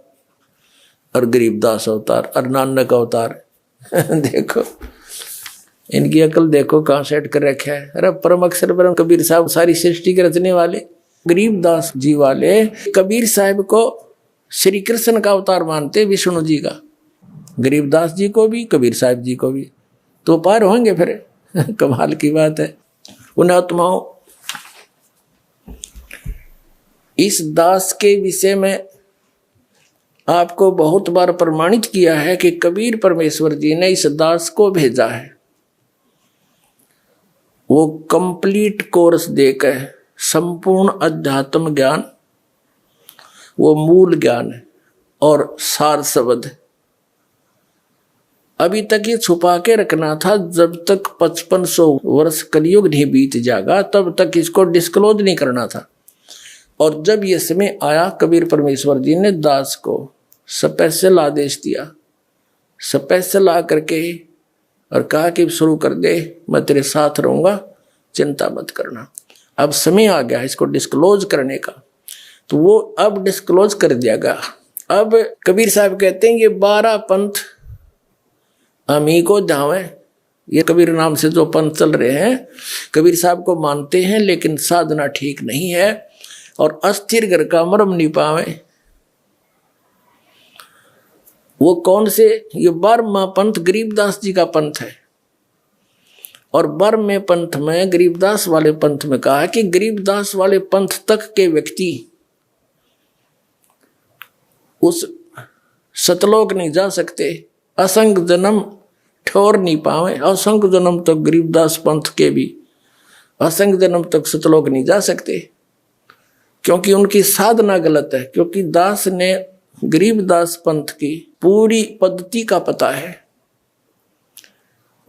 और गरीबदास अवतार, और नानक अवतार। देखो इनकी अकल देखो कहाँ सेट कर रखा है। अरे परम अक्षर परम कबीर साहब सारी सृष्टि के रचने वाले गरीबदास जी वाले कबीर साहब को श्री कृष्ण का अवतार मानते, विष्णु जी का, गरीबदास जी को भी कबीर साहब जी को भी, तो पार होंगे फिर। कमाल की बात है। उन आत्माओं, इस दास के विषय में आपको बहुत बार प्रमाणित किया है कि कबीर परमेश्वर जी ने इस दास को भेजा है। वो कंप्लीट कोर्स देकर संपूर्ण अध्यात्म ज्ञान, वो मूल ज्ञान है और सार शब्द अभी तक ये छुपा के रखना था। जब तक 5500 वर्ष कलयुग नहीं बीत जाएगा तब तक इसको डिस्क्लोज नहीं करना था। और जब ये समय आया, कबीर परमेश्वर जी ने दास को स्पेशल आदेश दिया, स्पेशल आ करके और कहा कि शुरू कर दे, मैं तेरे साथ रहूंगा, चिंता मत करना। अब समय आ गया इसको डिस्क्लोज करने का। तो वो अब डिस्क्लोज कर दिया गया। अब कबीर साहब कहते हैं ये 12 पंथ हम ही को जावे। ये कबीर नाम से जो पंथ चल रहे हैं कबीर साहब को मानते हैं, लेकिन साधना ठीक नहीं है और अस्थिर घर का मरम नहीं पावे। वो कौन से? ये 12वां पंथ गरीबदास जी का पंथ है। और 12वें पंथ में गरीबदास वाले पंथ में कहा कि गरीबदास वाले पंथ तक के व्यक्ति उस सतलोक नहीं जा सकते, असंग जन्म ठोर नहीं पावे। असंग जन्म तक गरीबदास पंथ के भी असंग जन्म तक सतलोक नहीं जा सकते, क्योंकि उनकी साधना गलत है। क्योंकि दास ने गरीबदास पंथ की पूरी पद्धति का पता है।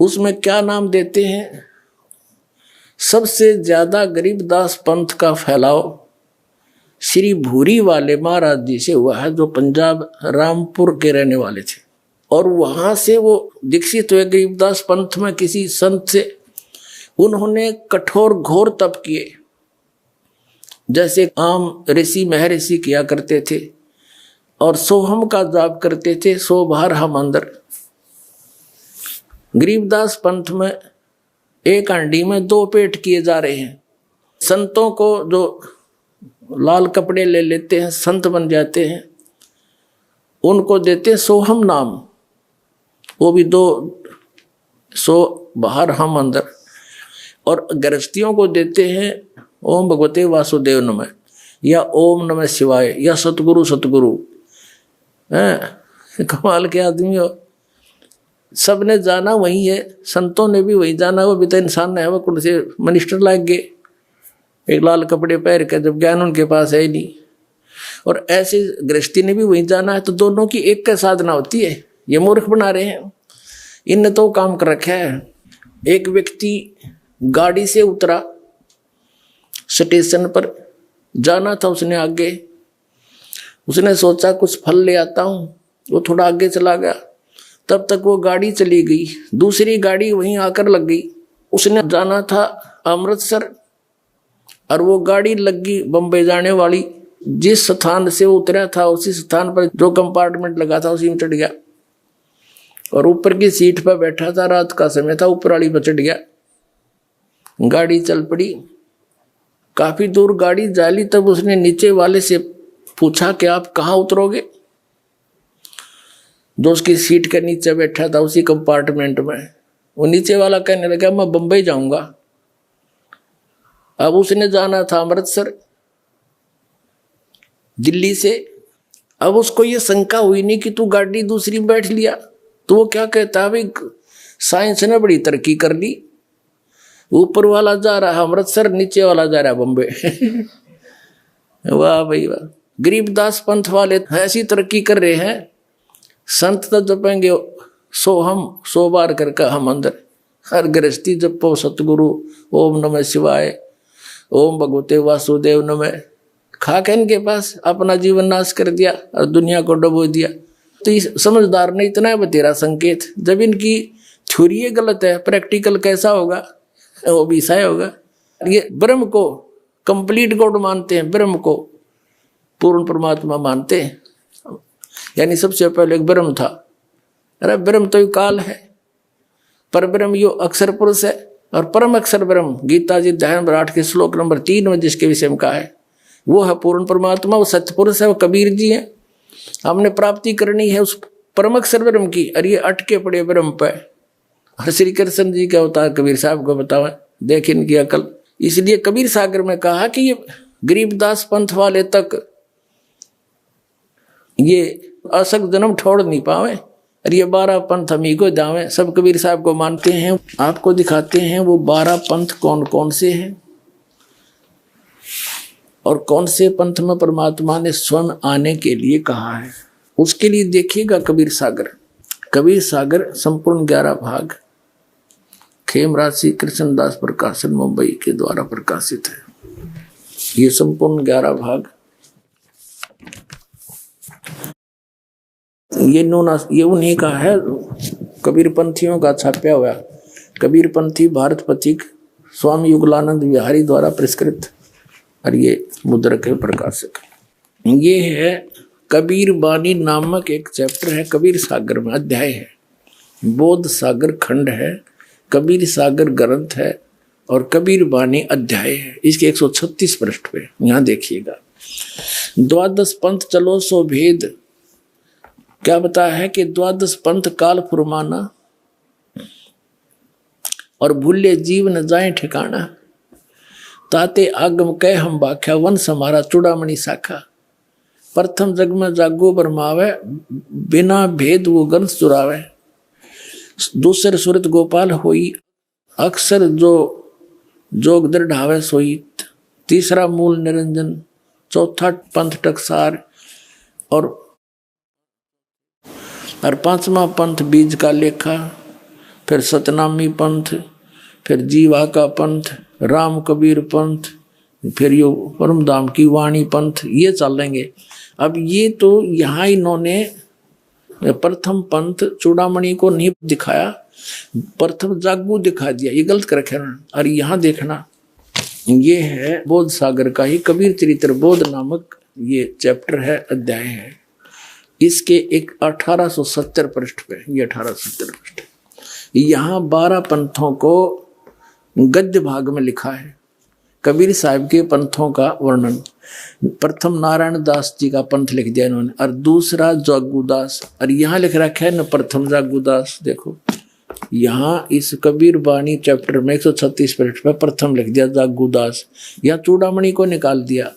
उसमें क्या नाम देते हैं? सबसे ज्यादा गरीबदास पंथ का फैलाव श्री भूरी वाले महाराज जी से हुआ है, जो पंजाब रामपुर के रहने वाले थे। और वहां से वो दीक्षित हुए गरीबदास पंथ में किसी संत से। उन्होंने कठोर घोर तप किए, जैसे आम ऋषि महर्षि किया करते थे, और सोहम का जाप करते थे, सो बाहर हम अंदर। गरीबदास पंथ में एक हांडी में 2 पेट किए जा रहे हैं। संतों को जो लाल कपड़े ले लेते हैं, संत बन जाते हैं, उनको देते सोहम नाम, वो भी 2 सो बाहर हम अंदर। और गृहस्थियों को देते हैं ओम भगवते वासुदेव नमः, या ओम नमः शिवाय, या सतगुरु सतगुरु। कमाल के आदमी हो। सबने जाना वही है, संतों ने भी वही जाना। वो भी तो इंसान है, वो कौन से मिनिस्टर लाग गए एक लाल कपड़े पहन के, जब ज्ञान उनके पास है ही नहीं। और ऐसे गृहस्थी ने भी वही जाना है। तो दोनों की एक का साधना होती है। ये मूर्ख बना रहे हैं, इनने तो काम कर रखा है। एक व्यक्ति गाड़ी से उतरा, स्टेशन पर जाना था उसने आगे। उसने सोचा कुछ फल ले आता हूं, वो थोड़ा आगे चला गया। तब तक वो गाड़ी चली गई, दूसरी गाड़ी वहीं आकर लग गई। उसने जाना था अमृतसर और वो गाड़ी लग गई बम्बई जाने वाली। जिस स्थान से उतरा था उसी स्थान पर जो कंपार्टमेंट लगा था उसी में चढ़ गया और ऊपर की सीट पर बैठा था। रात का समय था, ऊपर वाली पर चढ़ गया। गाड़ी चल पड़ी, काफी दूर गाड़ी जाली। तब उसने नीचे वाले से पूछा कि आप कहाँ उतरोगे? जो उसकी सीट के नीचे बैठा था उसी कंपार्टमेंट में, वो नीचे वाला कहने लगा मैं बंबई जाऊंगा। अब उसने जाना था अमृतसर दिल्ली से। अब उसको ये शंका हुई नहीं कि तू गाड़ी दूसरी में बैठ लिया। तो वो क्या कहता है, भाई साइंस ने बड़ी तरक्की कर ली, ऊपर वाला जा रहा है अमृतसर, नीचे वाला जा रहा है बम्बई। वाह भाई वाह। गरीबदास पंथ वाले ऐसी तरक्की कर रहे हैं। संत तो जपेंगे सोहम 100 बार करके हम अंदर। हर गृहस्थी जपो सतगुरु, ओम नमः शिवाय, ओम भगवते वासुदेव नमः। खा के इनके पास अपना जीवन नाश कर दिया और दुनिया को डुबो दिया। तो इस समझदार ने इतना बतेरा संकेत। जब इनकी थ्योरी गलत है, प्रैक्टिकल कैसा होगा? वो भी सही होगा। ये ब्रह्म को कंप्लीट गॉड मानते हैं, ब्रह्म को पूर्ण परमात्मा मानते हैं। यानी सबसे पहले एक ब्रह्म था। अरे ब्रह्म तो काल है, पर ब्रह्म यो अक्षर पुरुष है और परम अक्षर ब्रह्म। गीता जी अध्याय नंबर 8 के श्लोक नंबर 3 में जिसके विषय में कहा है वो है पूर्ण परमात्मा, वो सत्य पुरुष है, वो कबीर जी है। हमने प्राप्ति करनी है उस परम अक्षर ब्रह्म की, और ये अटके पड़े ब्रह्म पे। और श्री कृष्ण जी का अवतार कबीर साहब को बतावा, देख इनकी अकल। इसलिए कबीर सागर में कहा कि ये गरीबदास पंथ वाले तक ये असक जन्म छोड़ नहीं पावे, और ये 12 पंथ हम ही को जावे। सब कबीर साहब को मानते हैं। आपको दिखाते हैं वो 12 पंथ कौन कौन से हैं और कौन से पंथ में परमात्मा ने स्वयं आने के लिए कहा है। उसके लिए देखिएगा कबीर सागर। कबीर सागर संपूर्ण 11 भाग खेमराज श्री कृष्णदास प्रकाशन मुंबई के द्वारा प्रकाशित है। ये संपूर्ण 11 भाग ये उन्हीं का है, कबीर पंथियों का छापा हुआ। कबीर पंथी भारत पथिक स्वामी युगलानंद विहारी द्वारा पुरस्कृत, और ये मुद्रक है, प्रकाशक। ये है कबीर बानी नामक एक चैप्टर है, कबीर सागर में अध्याय है, बोध सागर खंड है, कबीर सागर ग्रंथ है और कबीर बानी अध्याय है। इसके 136 पृष्ठ पे यहां देखिएगा। द्वादश पंथ चलो सो भेद, क्या बताया है कि द्वादश पंथ काल फुरमाना और भूले जीव न जाए ठिकाना, ताते आगम कह हम बाख्या वन समारा चूड़ामणि शाखा, प्रथम जग में जागो बरमावे बिना भेद वो गंस चुरावे, दूसरे सुरत गोपाल होई अक्सर जो जोग दृढ़ावे सोई, तीसरा मूल निरंजन, चौथा पंथ टकसार और पांचवा पंथ बीज का लेखा, फिर सतनामी पंथ, फिर जीवा का पंथ, राम कबीर पंथ, फिर यो परम धाम की वाणी पंथ, ये चलेंगे। अब ये तो यहाँ इन्होंने प्रथम पंथ चूड़ामणि को नहीं दिखाया, प्रथम जागू दिखा दिया, ये गलत कर रखे ना। और यहाँ देखना, ये है बोध सागर का ही कबीर चरित्र बोध नामक ये चैप्टर है, अध्याय है। इसके एक 1870 पृष्ठ पे, ये 1870 पृष्ठ, यहाँ 12 पंथों को गद्य भाग में लिखा है, कबीर साहब के पंथों का वर्णन। प्रथम नारायण दास जी का पंथ लिख दिया इन्होंने, और दूसरा जागूदास, और यहाँ लिख रखा है न प्रथम जागूदास। देखो यहाँ इस कबीर बानी चैप्टर में 136 पृष्ठ पे प्रथम लिख दिया जागूदास, यहाँ चूड़ामणि को निकाल दिया,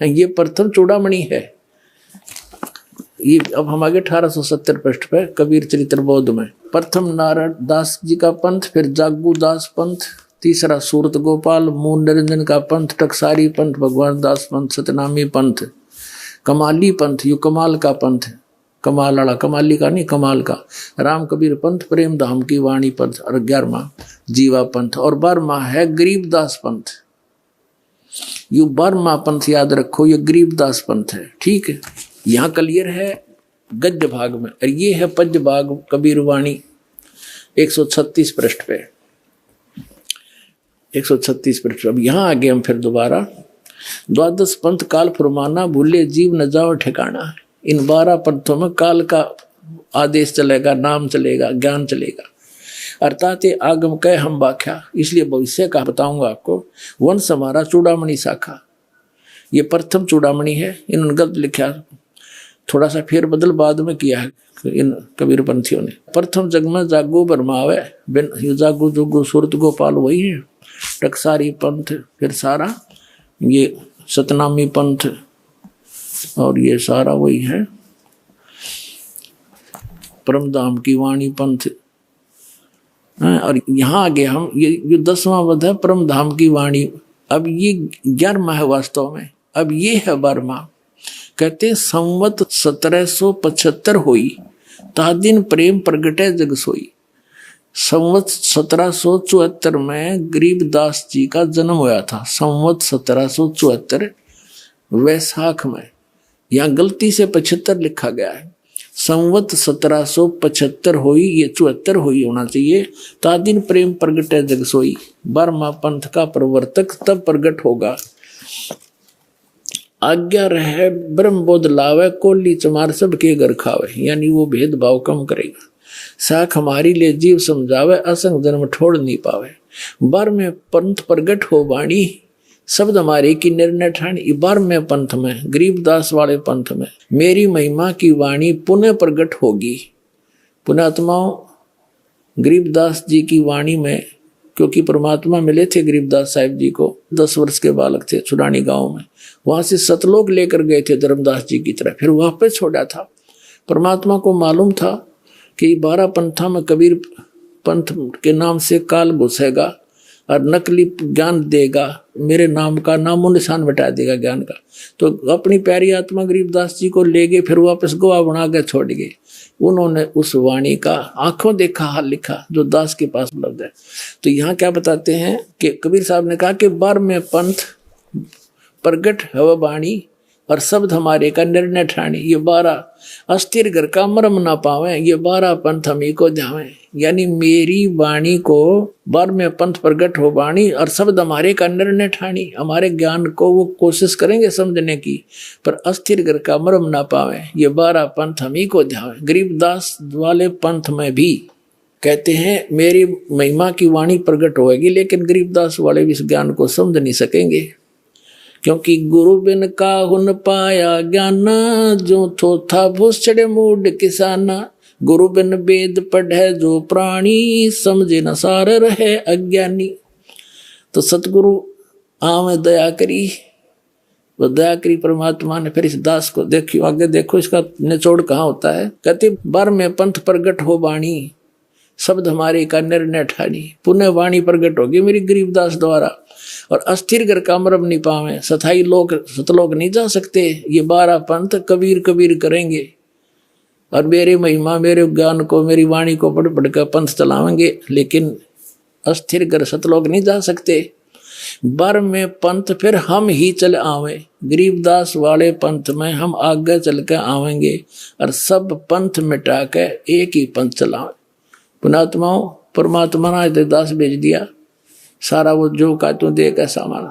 ये प्रथम चूड़ामणि है। ये अब हम आगे 1870 पृष्ठ पे कबीर चरित्र बोध में प्रथम नारायण दास जी का पंथ, फिर जागूदास पंथ, तीसरा सूरत गोपाल, मूल निरंजन का पंथ, टकसारी पंथ, भगवान दास पंथ, सतनामी पंथ, कमाली पंथ, यू कमाल का पंथ, कमाल वाला, कमाली का नहीं कमाल का, राम कबीर पंथ, प्रेम धाम की वाणी पंथ, और 11वां जीवा पंथ, और 12वां है गरीबदास पंथ। यू 12वां पंथ याद रखो, ये गरीबदास पंथ है, ठीक है। यहाँ क्लियर है गद्य भाग में, और ये है पद्य भाग कबीर वाणी 136 पृष्ठ पे, 136 पृष्ठ। अब यहाँ आगे हम फिर दोबारा, द्वादश पंथ काल फुरमाना भूले जीव न जाओ ठिकाना। इन 12 पंथों में काल का आदेश चलेगा, नाम चलेगा, ज्ञान चलेगा, अर्थात आगम कह हम बाख्या, इसलिए भविष्य का बताऊंगा आपको। वंश हमारा चूड़ामणि शाखा, ये प्रथम चूड़ामणि है, इन्होंने गलत लिखा, थोड़ा सा फेर बदल बाद में किया है इन कबीर पंथियों ने। प्रथम जग में जागो बरमावे बिन जागो जोगो सूरत गोपाल, वही है टकसारी पंथ, फिर सारा ये सतनामी पंथ, और ये सारा वही है परमधाम की वाणी पंथ। और यहाँ आगे हम ये 10वां वध है परमधाम की वाणी। अब ये 11वां है वास्तव में, अब ये है 12वां। कहते संवत 1775 हुई, ता दिन प्रेम प्रगटे जग सोई। संवत 1774 में गरीबदास जी का जन्म हुआ था, संवत 1774 वैशाख में। यहाँ गलती से 75 लिखा गया है, संवत 1775 हुई, ये 74 हुई होना चाहिए। ता दिन प्रेम प्रगटे जग सोई, 12वां पंथ का प्रवर्तक तब प्रगट होगा। आज्ञा रहे ब्रह्म बोध लावे, कोली चमार सब के घर खावे, यानी वो भेदभाव कम करेगा। साख हमारी ले जीव समझावे, असंग जन्म ठोड़ नहीं पावे। 12वें पंथ प्रगट हो वाणी, शब्द हमारे की निर्णय ठाणी। 12वें पंथ में, गरीबदास वाले पंथ में, मेरी महिमा की वाणी पुनः प्रगट होगी। पुण्यात्माओं, गरीबदास जी की वाणी में, क्योंकि परमात्मा मिले थे गरीबदास साहिब जी को, 10 वर्ष के बालक थे छुड़ानी गांव में, वहां से सतलोक लेकर गए थे धर्मदास जी की तरह, फिर वापस छोड़ा था। परमात्मा को मालूम था कि 12 पंथा में कबीर पंथ के नाम से काल घुसेगा और नकली ज्ञान देगा, मेरे नाम का नामो निशान मिटा देगा ज्ञान का। तो अपनी प्यारी आत्मा गरीबदास जी को ले गए, फिर वापस गोवा बना के छोड़ गए। उन्होंने उस वाणी का आंखों देखा हाल लिखा जो दास के पास उपलब्ध है। तो यहाँ क्या बताते हैं कि कबीर साहब ने कहा कि 12वें पंथ प्रगट है वाणी, और शब्द हमारे का निर्णय ठानी। ये 12 अस्थिर घर का मरम ना पावे, ये 12 पंथ हमी को ध्यावे। यानी मेरी वाणी को 12वें पंथ प्रगट हो वाणी और शब्द हमारे का निर्णय ठानी। हमारे ज्ञान को वो कोशिश करेंगे समझने की, पर अस्थिर घर का मरम ना पावे, ये 12 पंथ हमी को ध्यावे। गरीबदास वाले पंथ में भी कहते हैं मेरी महिमा की वाणी प्रकट होगी, लेकिन गरीबदास वाले भी इस ज्ञान को समझ नहीं सकेंगे, क्योंकि गुरु बिन काहुन पाया ज्ञाना, जो थोथा भूसड़े मूड किसाना। गुरु बिन वेद पढ़े जो प्राणी, समझे न सार रहे अज्ञानी। तो सतगुरु आम दया करी, वो दया करी परमात्मा ने। फिर इस दास को देखियो, आगे देखो इसका निचोड़ कहाँ होता है। कहते 12वें पंथ प्रगट हो वाणी, शब्द हमारे का निर्णय ठानी। पुण्य वाणी प्रगट होगी मेरी गरीबदास द्वारा। और अस्थिर घर का मरम नहीं पावे, सथाई लोग सतलोक नहीं जा सकते। ये 12 पंथ कबीर कबीर करेंगे और मेरे महिमा मेरे ज्ञान को मेरी वाणी को पढ़ पढ़ कर पंथ चलावेंगे, लेकिन अस्थिर घर सतलोक नहीं जा सकते। 12वें पंथ फिर हम ही चल आवे, गरीबदास वाले पंथ में हम आगे चल कर आवेंगे और सब पंथ मिटा के एक ही पंथ चलावे। पुणात्माओं, परमात्मा ने दास भेज दिया, सारा वो जो का तू दे का सामान।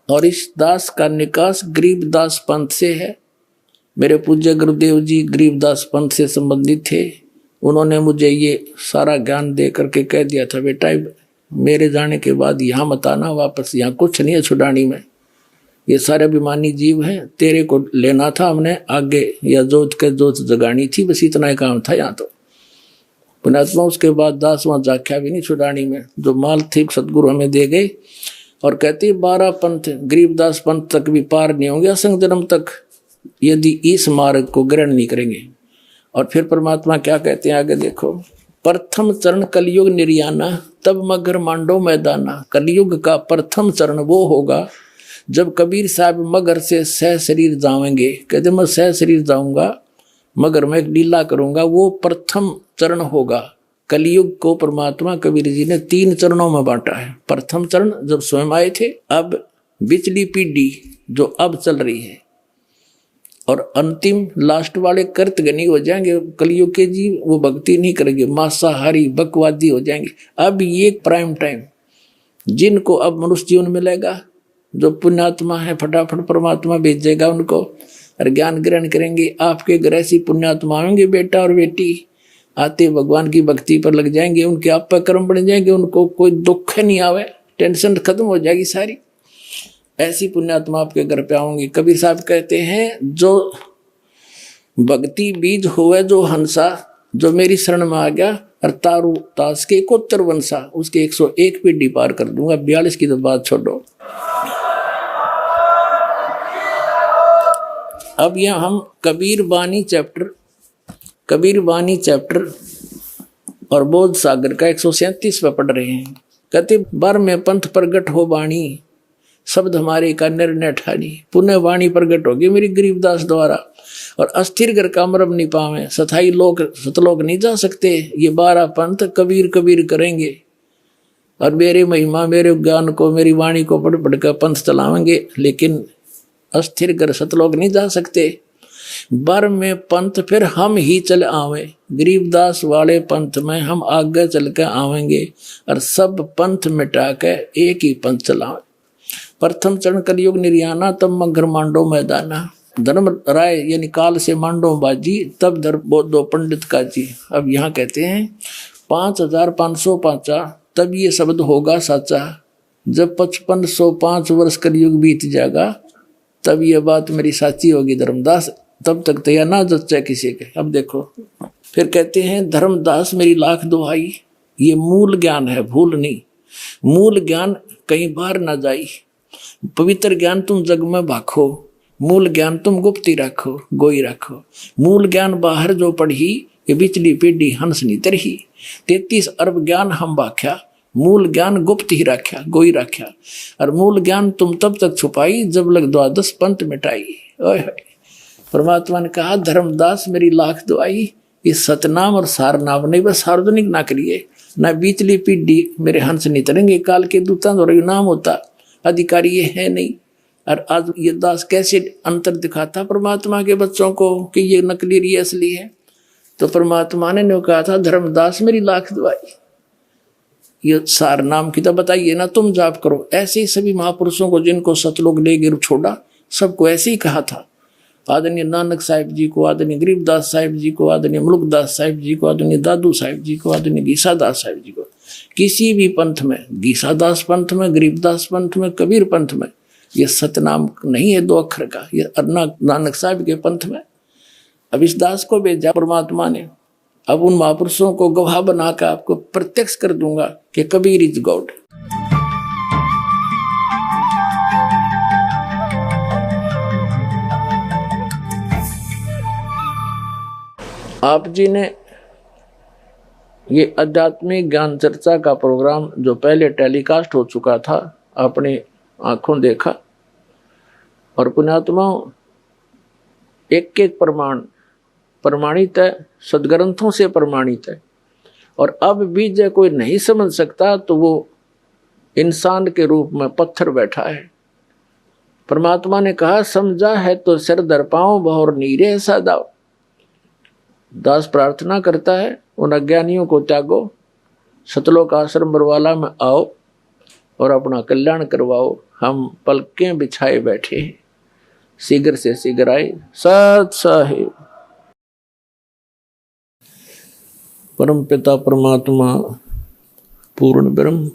और इस दास का निकास गरीबदास पंथ से है। मेरे पूज्य गुरुदेव जी गरीबदास पंथ से संबंधित थे। उन्होंने मुझे ये सारा ज्ञान दे करके कह दिया था, बेटा मेरे जाने के बाद यहाँ मत आना वापस, यहाँ कुछ नहीं है छुड़ानी में, ये सारे अभिमानी जीव हैं, तेरे को लेना था हमने आगे, या जोत के जोत जगानी थी, बस इतना ही काम था यहाँ तो। पुणात्मा उसके बाद दास वहाँ जाख्या भी नहीं छुड़ानी में, जो माल थी सतगुरु हमें दे गए। और कहते 12 पंथ गरीबदास पंथ तक भी पार नहीं होंगे असंग जन्म तक, यदि इस मार्ग को ग्रहण नहीं करेंगे। और फिर परमात्मा क्या कहते हैं आगे देखो। प्रथम चरण कलयुग निर्याना, तब मगर मांडो मैदाना। कलयुग का प्रथम चरण वो होगा जब कबीर साहब मगर से सह शरीर जाएंगे। कहते मैं सह शरीर जाऊंगा, मगर मैं एक लीला करूंगा, वो प्रथम चरण होगा। कलयुग को परमात्मा कबीर जी ने 3 चरणों में बांटा है। प्रथम चरण जब स्वयं आए थे, अब बिचली पीढ़ी जो अब चल रही है, और अंतिम लास्ट वाले कर्तगनी हो जाएंगे कलयुग के जीव, वो भक्ति नहीं करेंगे, मांसाहारी बकवादी हो जाएंगे। अब ये प्राइम टाइम जिनको अब मनुष्य जीवन मिलेगा, जो पुण्यात्मा है फटाफट परमात्मा भेजेगा उनको और ज्ञान ग्रहण करेंगे। आपके घर ऐसी पुण्यात्मा होंगे बेटा और बेटी, आते भगवान की भक्ति पर लग जाएंगे, उनके आप पर कर्म बढ़ जाएंगे, उनको कोई दुख नहीं आवे, टेंशन खत्म हो जाएगी सारी। ऐसी पुण्यात्मा आपके घर पे आऊंगी। कबीर साहब कहते हैं जो भक्ति बीज हुए जो हंसा, जो मेरी शरण में आ गया और तारू तास के 71 वंशा, उसके 101 पीढ़ी पार कर दूंगा। 42 की तो बात छोड़ो। अब यहाँ हम कबीर बानी चैप्टर और बोध सागर का 137 पे पढ़ रहे हैं। कहते 12वें पंथ प्रगट हो वाणी, शब्द हमारे का निर्णय ठानी। पुण्य वाणी प्रगट होगी मेरी गरीबदास द्वारा। और अस्थिर घर का मरम नहीं पावे, सथाई लोग सतलोक नहीं जा सकते। ये 12 पंथ कबीर कबीर करेंगे और मेरे महिमा मेरे ज्ञान को मेरी वाणी को पढ़ पढ़ कर पंथ चलावेंगे, लेकिन अस्थिर कर सतलोक नहीं जा सकते। 12वें पंथ फिर हम ही चल आवे, गरीबदास वाले पंथ में हम आगे चल कर आवेंगे और सब पंथ मिटा के एक ही पंथ चलावे। प्रथम चरण कलयुग निर्याना, तब मगर मांडो मैदाना। धर्म राय यानी काल से मांडो बाजी, तब धर बोधो पंडित का जी। अब यहाँ कहते हैं 5505 तब ये शब्द होगा साचा। जब 5505 वर्ष कलयुग बीत जाएगा, तब ये बात मेरी साची होगी धर्मदास, तब तक तो यह ना जच्चा किसी के। अब देखो फिर कहते हैं धर्मदास मेरी लाख दुहाई, ये मूल ज्ञान है, भूल नहीं। मूल ज्ञान कहीं बाहर ना जाई, पवित्र ज्ञान तुम जग में भाखो, मूल ज्ञान तुम गुप्ती रखो, गोई रखो। मूल ज्ञान बाहर जो पढ़ी, ये बिचली पीढ़ी हंस नी तरही। 33 अरब ज्ञान हम भाख्या, मूल ज्ञान गुप्त ही रख्या, गोई रख्या। और मूल ज्ञान तुम तब तक छुपाई, जब लग 12 पंथ मिटाई। ओए परमात्मा ने कहा धर्मदास मेरी लाख दुआई, ये सतनाम और सारनाम नहीं, बस सार्वजनिक ना करिए, ना बीचली पीढ़ी मेरे हंस नहीं तरेंगे, काल के दूता और नाम होता, अधिकारी ये है नहीं। और आज ये दास कैसे अंतर दिखाता परमात्मा के बच्चों को कि ये नकली ये असली है। तो परमात्मा ने कहा था धर्मदास मेरी लाख दुआई, ये सार नाम की तो बताइए ना तुम जाप करो। ऐसे ही सभी महापुरुषों को जिनको सतलोक ले गिर छोड़ा, सबको ऐसे ही कहा था। आदरणीय नानक साहिब जी को, आदरणीय गरीबदास साहिब जी को, आदरणीय मुल्कदास साहिब जी को, आदरणीय दादू साहिब जी को, आदरणीय गीसादास साहिब जी को। किसी भी पंथ में, गीसादास पंथ में, गरीबदास पंथ में, कबीर पंथ में ये सतनाम नहीं है 2 अक्षर का, ये नानक साहिब के पंथ में। अब इस दास को भेजा परमात्मा ने, अब उन महापुरुषों को गवाह बनाकर आपको प्रत्यक्ष कर दूंगा कि कबीर इज गॉड। आप जी ने ये आध्यात्मिक ज्ञान चर्चा का प्रोग्राम जो पहले टेलीकास्ट हो चुका था अपनी आंखों देखा, और पुण्यात्माओं एक एक प्रमाण प्रमाणित है, सदग्रंथों से प्रमाणित है। और अब भी जो कोई नहीं समझ सकता तो वो इंसान के रूप में पत्थर बैठा है। परमात्मा ने कहा समझा है तो सिर दर पाओ बहुर नीरे सदाओ। दास प्रार्थना करता है उन अज्ञानियों को त्यागो, सतलोक आश्रम बरवाला में आओ और अपना कल्याण करवाओ। हम पलकें बिछाए बैठे हैं, शीघ्र से शीघ्र आए। सत साहिब। परम पिता परमात्मा पूर्ण ब्रह्म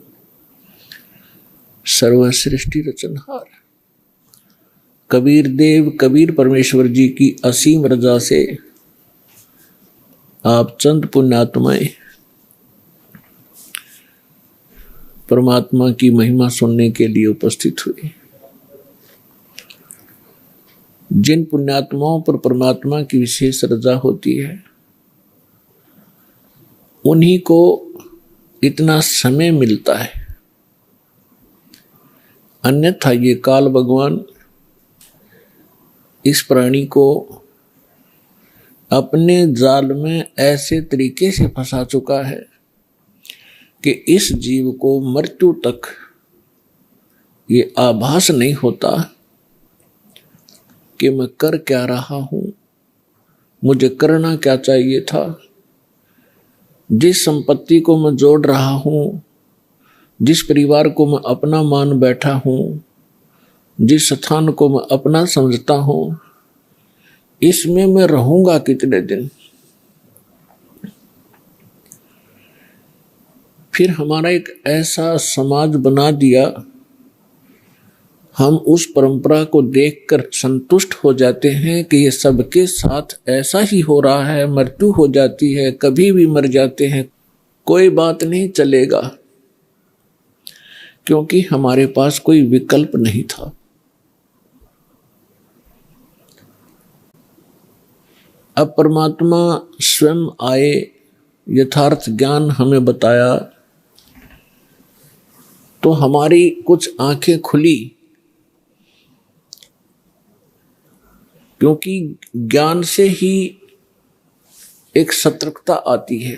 सर्व सृष्टि रचनहार कबीर देव कबीर परमेश्वर जी की असीम रजा से आप चंद पुण्यात्माएं परमात्मा की महिमा सुनने के लिए उपस्थित हुए। जिन पुण्यात्माओं पर परमात्मा की विशेष रजा होती है उन्हीं को इतना समय मिलता है, अन्यथा ये काल भगवान इस प्राणी को अपने जाल में ऐसे तरीके से फंसा चुका है कि इस जीव को मृत्यु तक ये आभास नहीं होता कि मैं कर क्या रहा हूं, मुझे करना क्या चाहिए था। जिस संपत्ति को मैं जोड़ रहा हूं, जिस परिवार को मैं अपना मान बैठा हूं, जिस स्थान को मैं अपना समझता हूं, इसमें मैं रहूंगा कितने दिन। फिर हमारा एक ऐसा समाज बना दिया, हम उस परंपरा को देखकर संतुष्ट हो जाते हैं कि ये सबके साथ ऐसा ही हो रहा है, मृत्यु हो जाती है, कभी भी मर जाते हैं, कोई बात नहीं चलेगा, क्योंकि हमारे पास कोई विकल्प नहीं था। अब परमात्मा स्वयं आए, यथार्थ ज्ञान हमें बताया, तो हमारी कुछ आंखें खुली, क्योंकि ज्ञान से ही एक सतर्कता आती है,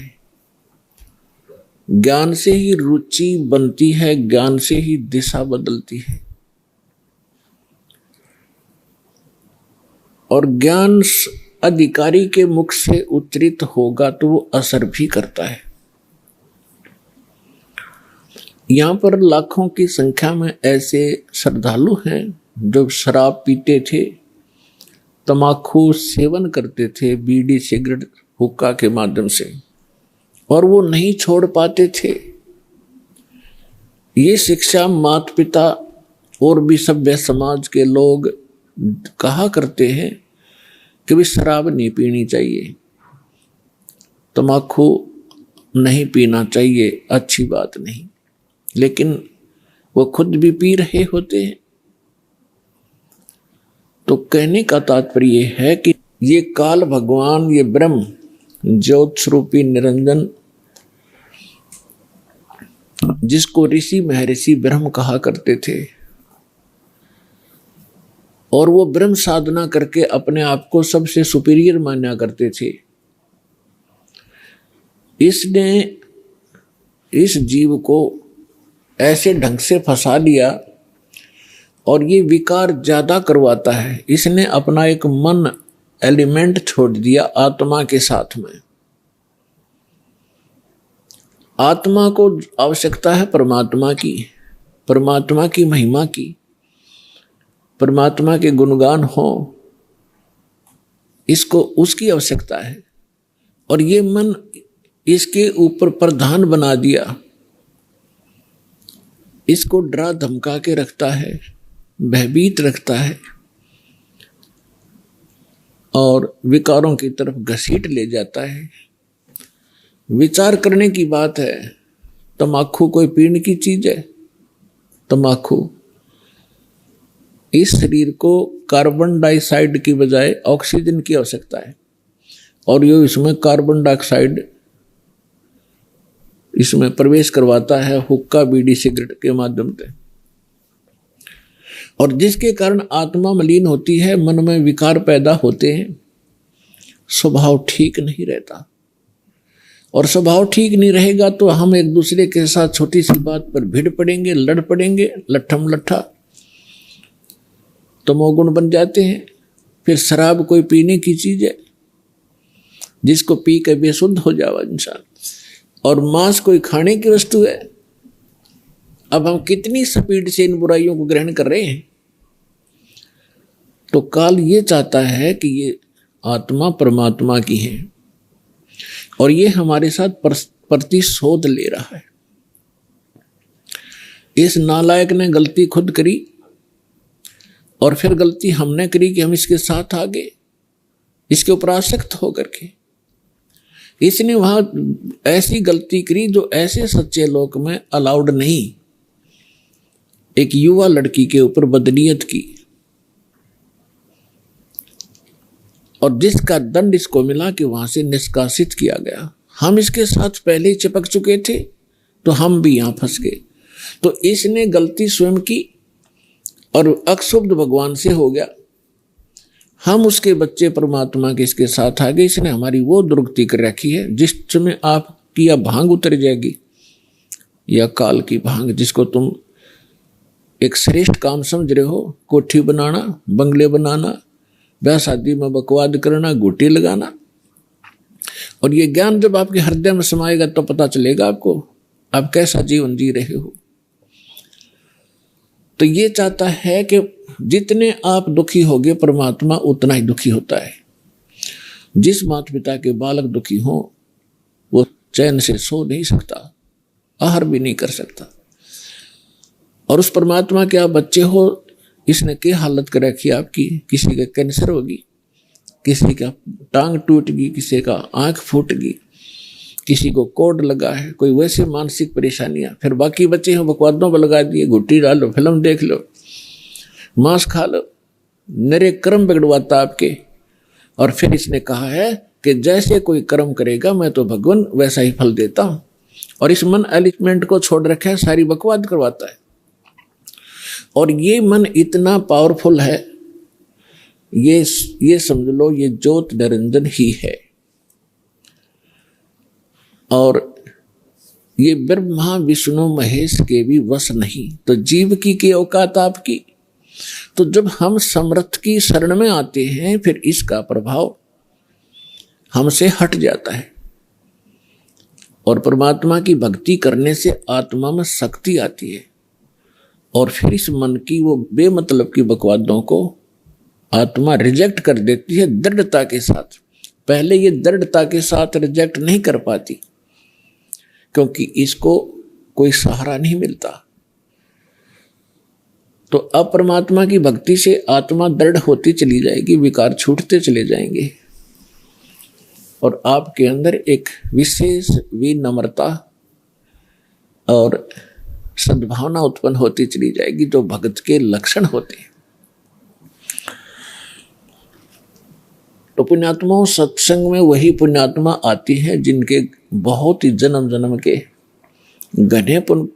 ज्ञान से ही रुचि बनती है, ज्ञान से ही दिशा बदलती है। और ज्ञान अधिकारी के मुख से उच्चरित होगा तो वो असर भी करता है। यहां पर लाखों की संख्या में ऐसे श्रद्धालु हैं जो शराब पीते थे, तमाकू सेवन करते थे, बीड़ी सिगरेट हुक्का के माध्यम से, और वो नहीं छोड़ पाते थे। ये शिक्षा माता पिता और भी सभ्य समाज के लोग कहा करते हैं कि भी शराब नहीं पीनी चाहिए, तमाकू नहीं पीना चाहिए, अच्छी बात नहीं, लेकिन वो खुद भी पी रहे होते हैं। तो कहने का तात्पर्य है कि ये काल भगवान, ये ब्रह्म ज्योत स्वरूपी निरंजन, जिसको ऋषि महर्षि ब्रह्म कहा करते थे, और वो ब्रह्म साधना करके अपने आप को सबसे सुपीरियर माना करते थे, इसने इस जीव को ऐसे ढंग से फंसा लिया और ये विकार ज्यादा करवाता है। इसने अपना एक मन एलिमेंट छोड़ दिया आत्मा के साथ में। आत्मा को आवश्यकता है परमात्मा की महिमा की, परमात्मा के गुणगान हो, इसको उसकी आवश्यकता है। और ये मन इसके ऊपर प्रधान बना दिया, इसको डरा धमका के रखता है, भयभीत रखता है और विकारों की तरफ घसीट ले जाता है। विचार करने की बात है, तम्बाकू कोई पीने की चीज है? तम्बाकू इस शरीर को कार्बन डाइऑक्साइड की बजाय ऑक्सीजन की आवश्यकता है और ये इसमें कार्बन डाइऑक्साइड इसमें प्रवेश करवाता है हुक्का बीड़ी सिगरेट के माध्यम से, और जिसके कारण आत्मा मलिन होती है, मन में विकार पैदा होते हैं, स्वभाव ठीक नहीं रहता। और स्वभाव ठीक नहीं रहेगा तो हम एक दूसरे के साथ छोटी सी बात पर भिड़ पड़ेंगे, लड़ पड़ेंगे, लट्ठम लट्ठा, तमोगुण बन जाते हैं। फिर शराब कोई पीने की चीज है जिसको पी के बेसुद्ध हो जावा इंसान, और मांस कोई खाने की वस्तु है। अब हम कितनी स्पीड से इन बुराइयों को ग्रहण कर रहे हैं। तो काल ये चाहता है कि ये आत्मा परमात्मा की है और ये हमारे साथ प्रतिशोध ले रहा है। इस नालायक ने गलती खुद करी और फिर गलती हमने करी कि हम इसके साथ आ गए, इसके ऊपर आसक्त होकर के। इसने वहां ऐसी गलती करी जो ऐसे सच्चे लोक में अलाउड नहीं। एक युवा लड़की के ऊपर बदनीयत की और जिसका दंड इसको मिला कि वहां से निष्कासित किया गया। हम इसके साथ पहले ही चिपक चुके थे तो हम भी यहां फंस गए। तो इसने गलती स्वयं की और अक्षुब्ध भगवान से हो गया। हम उसके बच्चे परमात्मा के इसके साथ आ गए। इसने हमारी वो दुर्गति कर रखी है जिसमें आपकी या भांग उतर जाएगी या काल की भांग, जिसको तुम एक श्रेष्ठ काम समझ रहे हो, कोठी बनाना, बंगले बनाना, ब्याह शादी में बकवाद करना, गोटी लगाना। और ये ज्ञान जब आपके हृदय में समाएगा तो पता चलेगा आपको आप कैसा जीवन जी रहे हो। तो ये चाहता है कि जितने आप दुखी होगे परमात्मा उतना ही दुखी होता है। जिस माता पिता के बालक दुखी हो वो चैन से सो नहीं सकता, आहार भी नहीं कर सकता। और उस परमात्मा के आप बच्चे हो, इसने क्या हालत कर रखी आपकी। किसी का कैंसर होगी, किसी का टांग टूट गई, किसी का आंख फूट गई, किसी को कोड लगा है, कोई वैसे मानसिक परेशानियां। फिर बाकी बच्चे हो बकवादों पर लगा दिए, घुट्टी डालो, फिल्म देख लो, मांस खा लो, नरे कर्म बिगड़वाता आपके। और फिर इसने कहा है कि जैसे कोई कर्म करेगा मैं तो भगवान वैसा ही फल देता हूं। और इस मन एलिमेंट को छोड़ रखा है, सारी बकवाद करवाता है। और ये मन इतना पावरफुल है, ये समझ लो ये ज्योत निरंजन ही है। और ये ब्रह्मा विष्णु महेश के भी वश नहीं। तो जीव की औकात आपकी। तो जब हम समर्थ की शरण में आते हैं फिर इसका प्रभाव हमसे हट जाता है और परमात्मा की भक्ति करने से आत्मा में शक्ति आती है। और फिर इस मन की वो बेमतलब की बकवादों को आत्मा रिजेक्ट कर देती है दृढ़ता के साथ। पहले ये दृढ़ता के साथ रिजेक्ट नहीं कर पाती क्योंकि इसको कोई सहारा नहीं मिलता। तो अब परमात्मा की भक्ति से आत्मा दृढ़ होती चली जाएगी, विकार छूटते चले जाएंगे और आपके अंदर एक विशेष विनम्रता और सद्भावना उत्पन्न होती चली जाएगी जो भगत के लक्षण होते हैं। तो पुण्यात्माओं, सत्संग में वही पुण्यात्मा आती है जिनके बहुत ही जन्म जन्म के घने पुण्य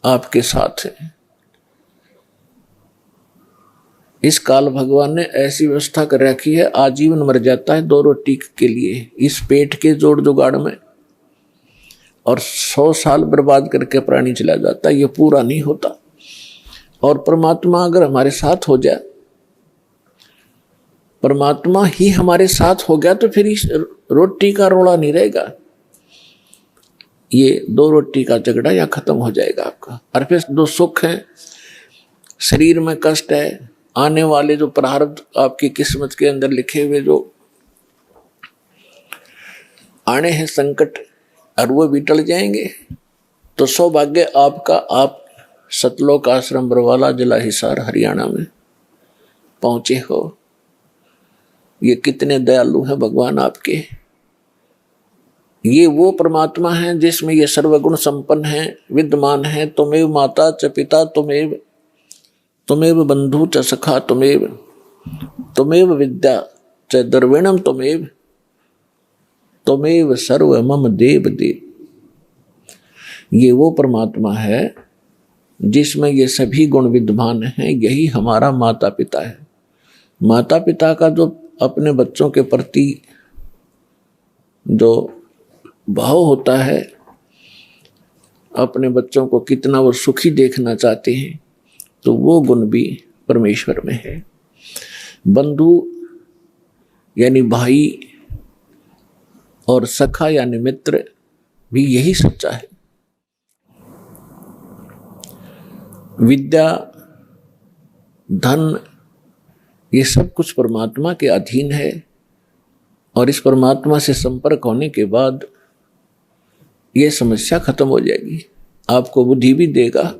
आपके साथ है। इस काल भगवान ने ऐसी व्यवस्था कर रखी है, आजीवन मर जाता है 2 रोटी के लिए इस पेट के जोड़ जुगाड़ में। और 100 साल बर्बाद करके प्राणी चला जाता है, ये पूरा नहीं होता। और परमात्मा अगर हमारे साथ हो जाए, परमात्मा ही हमारे साथ हो गया, तो फिर इस रोटी का रोड़ा नहीं रहेगा, ये 2 रोटी का झगड़ा या खत्म हो जाएगा आपका। और फिर जो सुख है, शरीर में कष्ट है, आने वाले जो प्रारब्ध आपकी किस्मत के अंदर लिखे हुए जो आने हैं संकट, और वो भी टल जाएंगे, तो सौभाग्य आपका, आप सतलोक आश्रम बरवाला, जिला हिसार, हरियाणा में पहुंचे हो। ये कितने दयालु हैं भगवान आपके। ये वो परमात्मा है जिसमें ये सर्वगुण संपन्न है, विद्यमान है। तुमेव माता च पिता तुमेव बंधु च सखा तुमेव विद्या च द्रविणम तुमेव सर्व मम देव देव। ये वो परमात्मा है जिसमें ये सभी गुण विद्यमान हैं। यही हमारा माता पिता है। माता पिता का जो अपने बच्चों के प्रति जो भाव होता है, अपने बच्चों को कितना वो सुखी देखना चाहते हैं, तो वो गुण भी परमेश्वर में है। बंधु यानी भाई और सखा यानी मित्र भी यही सच्चा है। विद्या, धन, ये सब कुछ परमात्मा के अधीन है। और इस परमात्मा से संपर्क होने के बाद ये समस्या खत्म हो जाएगी। आपको बुद्धि भी देगा,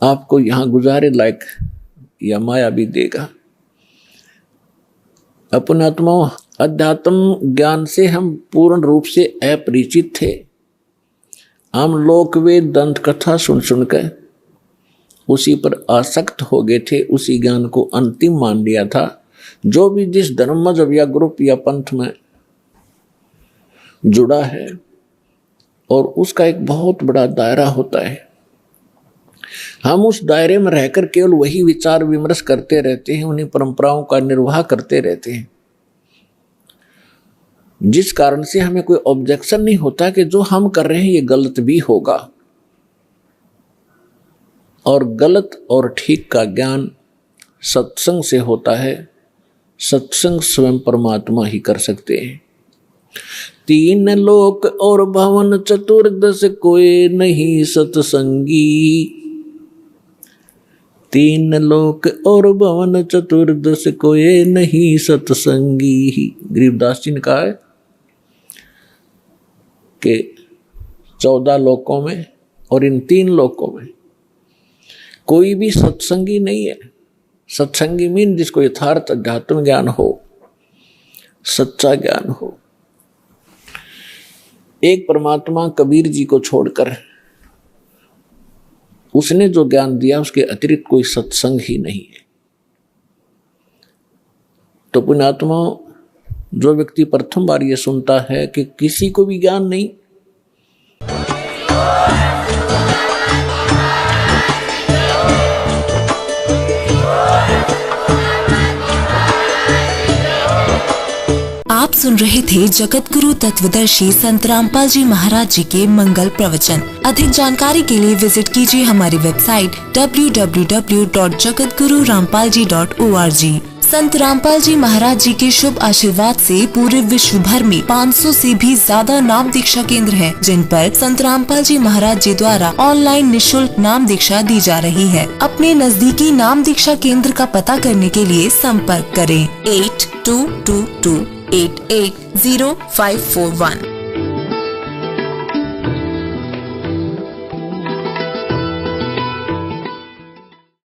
आपको यहाँ गुजारे लायक या माया भी देगा। अपने आत्मा अध्यात्म ज्ञान से हम पूर्ण रूप से अपरिचित थे। हम लोक वेद दंत कथा सुन सुनकर उसी पर आसक्त हो गए थे, उसी ज्ञान को अंतिम मान लिया था। जो भी जिस धर्म मजहब या ग्रुप या पंथ में जुड़ा है, और उसका एक बहुत बड़ा दायरा होता है, हम उस दायरे में रहकर केवल वही विचार विमर्श करते रहते हैं, उन्हीं परंपराओं का निर्वाह करते रहते हैं, जिस कारण से हमें कोई ऑब्जेक्शन नहीं होता कि जो हम कर रहे हैं ये गलत भी होगा। और गलत और ठीक का ज्ञान सत्संग से होता है। सत्संग स्वयं परमात्मा ही कर सकते हैं। 3 लोक और भवन चतुर्दश कोई नहीं सत्संगी। 3 लोक और भवन चतुर्दश कोई नहीं सत्संगी। गरीबदास जी ने कहा है कि 14 लोकों में और इन 3 लोकों में कोई भी सत्संगी नहीं है। सत्संगी मीन जिसको यथार्थ अध्यात्म ज्ञान हो, सच्चा ज्ञान हो। एक परमात्मा कबीर जी को छोड़कर उसने जो ज्ञान दिया उसके अतिरिक्त कोई सत्संग ही नहीं है। तो पुण्यात्मा, जो व्यक्ति प्रथम बार ये सुनता है कि किसी को भी ज्ञान नहीं, आप सुन रहे थे जगत गुरु तत्वदर्शी संत रामपाल जी महाराज जी के मंगल प्रवचन। अधिक जानकारी के लिए विजिट कीजिए हमारी वेबसाइट www.jagatgururampalji.org। संत रामपाल जी महाराज जी के शुभ आशीर्वाद से पूरे विश्व भर में 500 से भी ज्यादा नाम दीक्षा केंद्र हैं, जिन पर संत रामपाल जी महाराज जी द्वारा ऑनलाइन निःशुल्क नाम दीक्षा दी जा रही है। अपने नजदीकी नाम दीक्षा केंद्र का पता करने के लिए संपर्क करें 8222880541।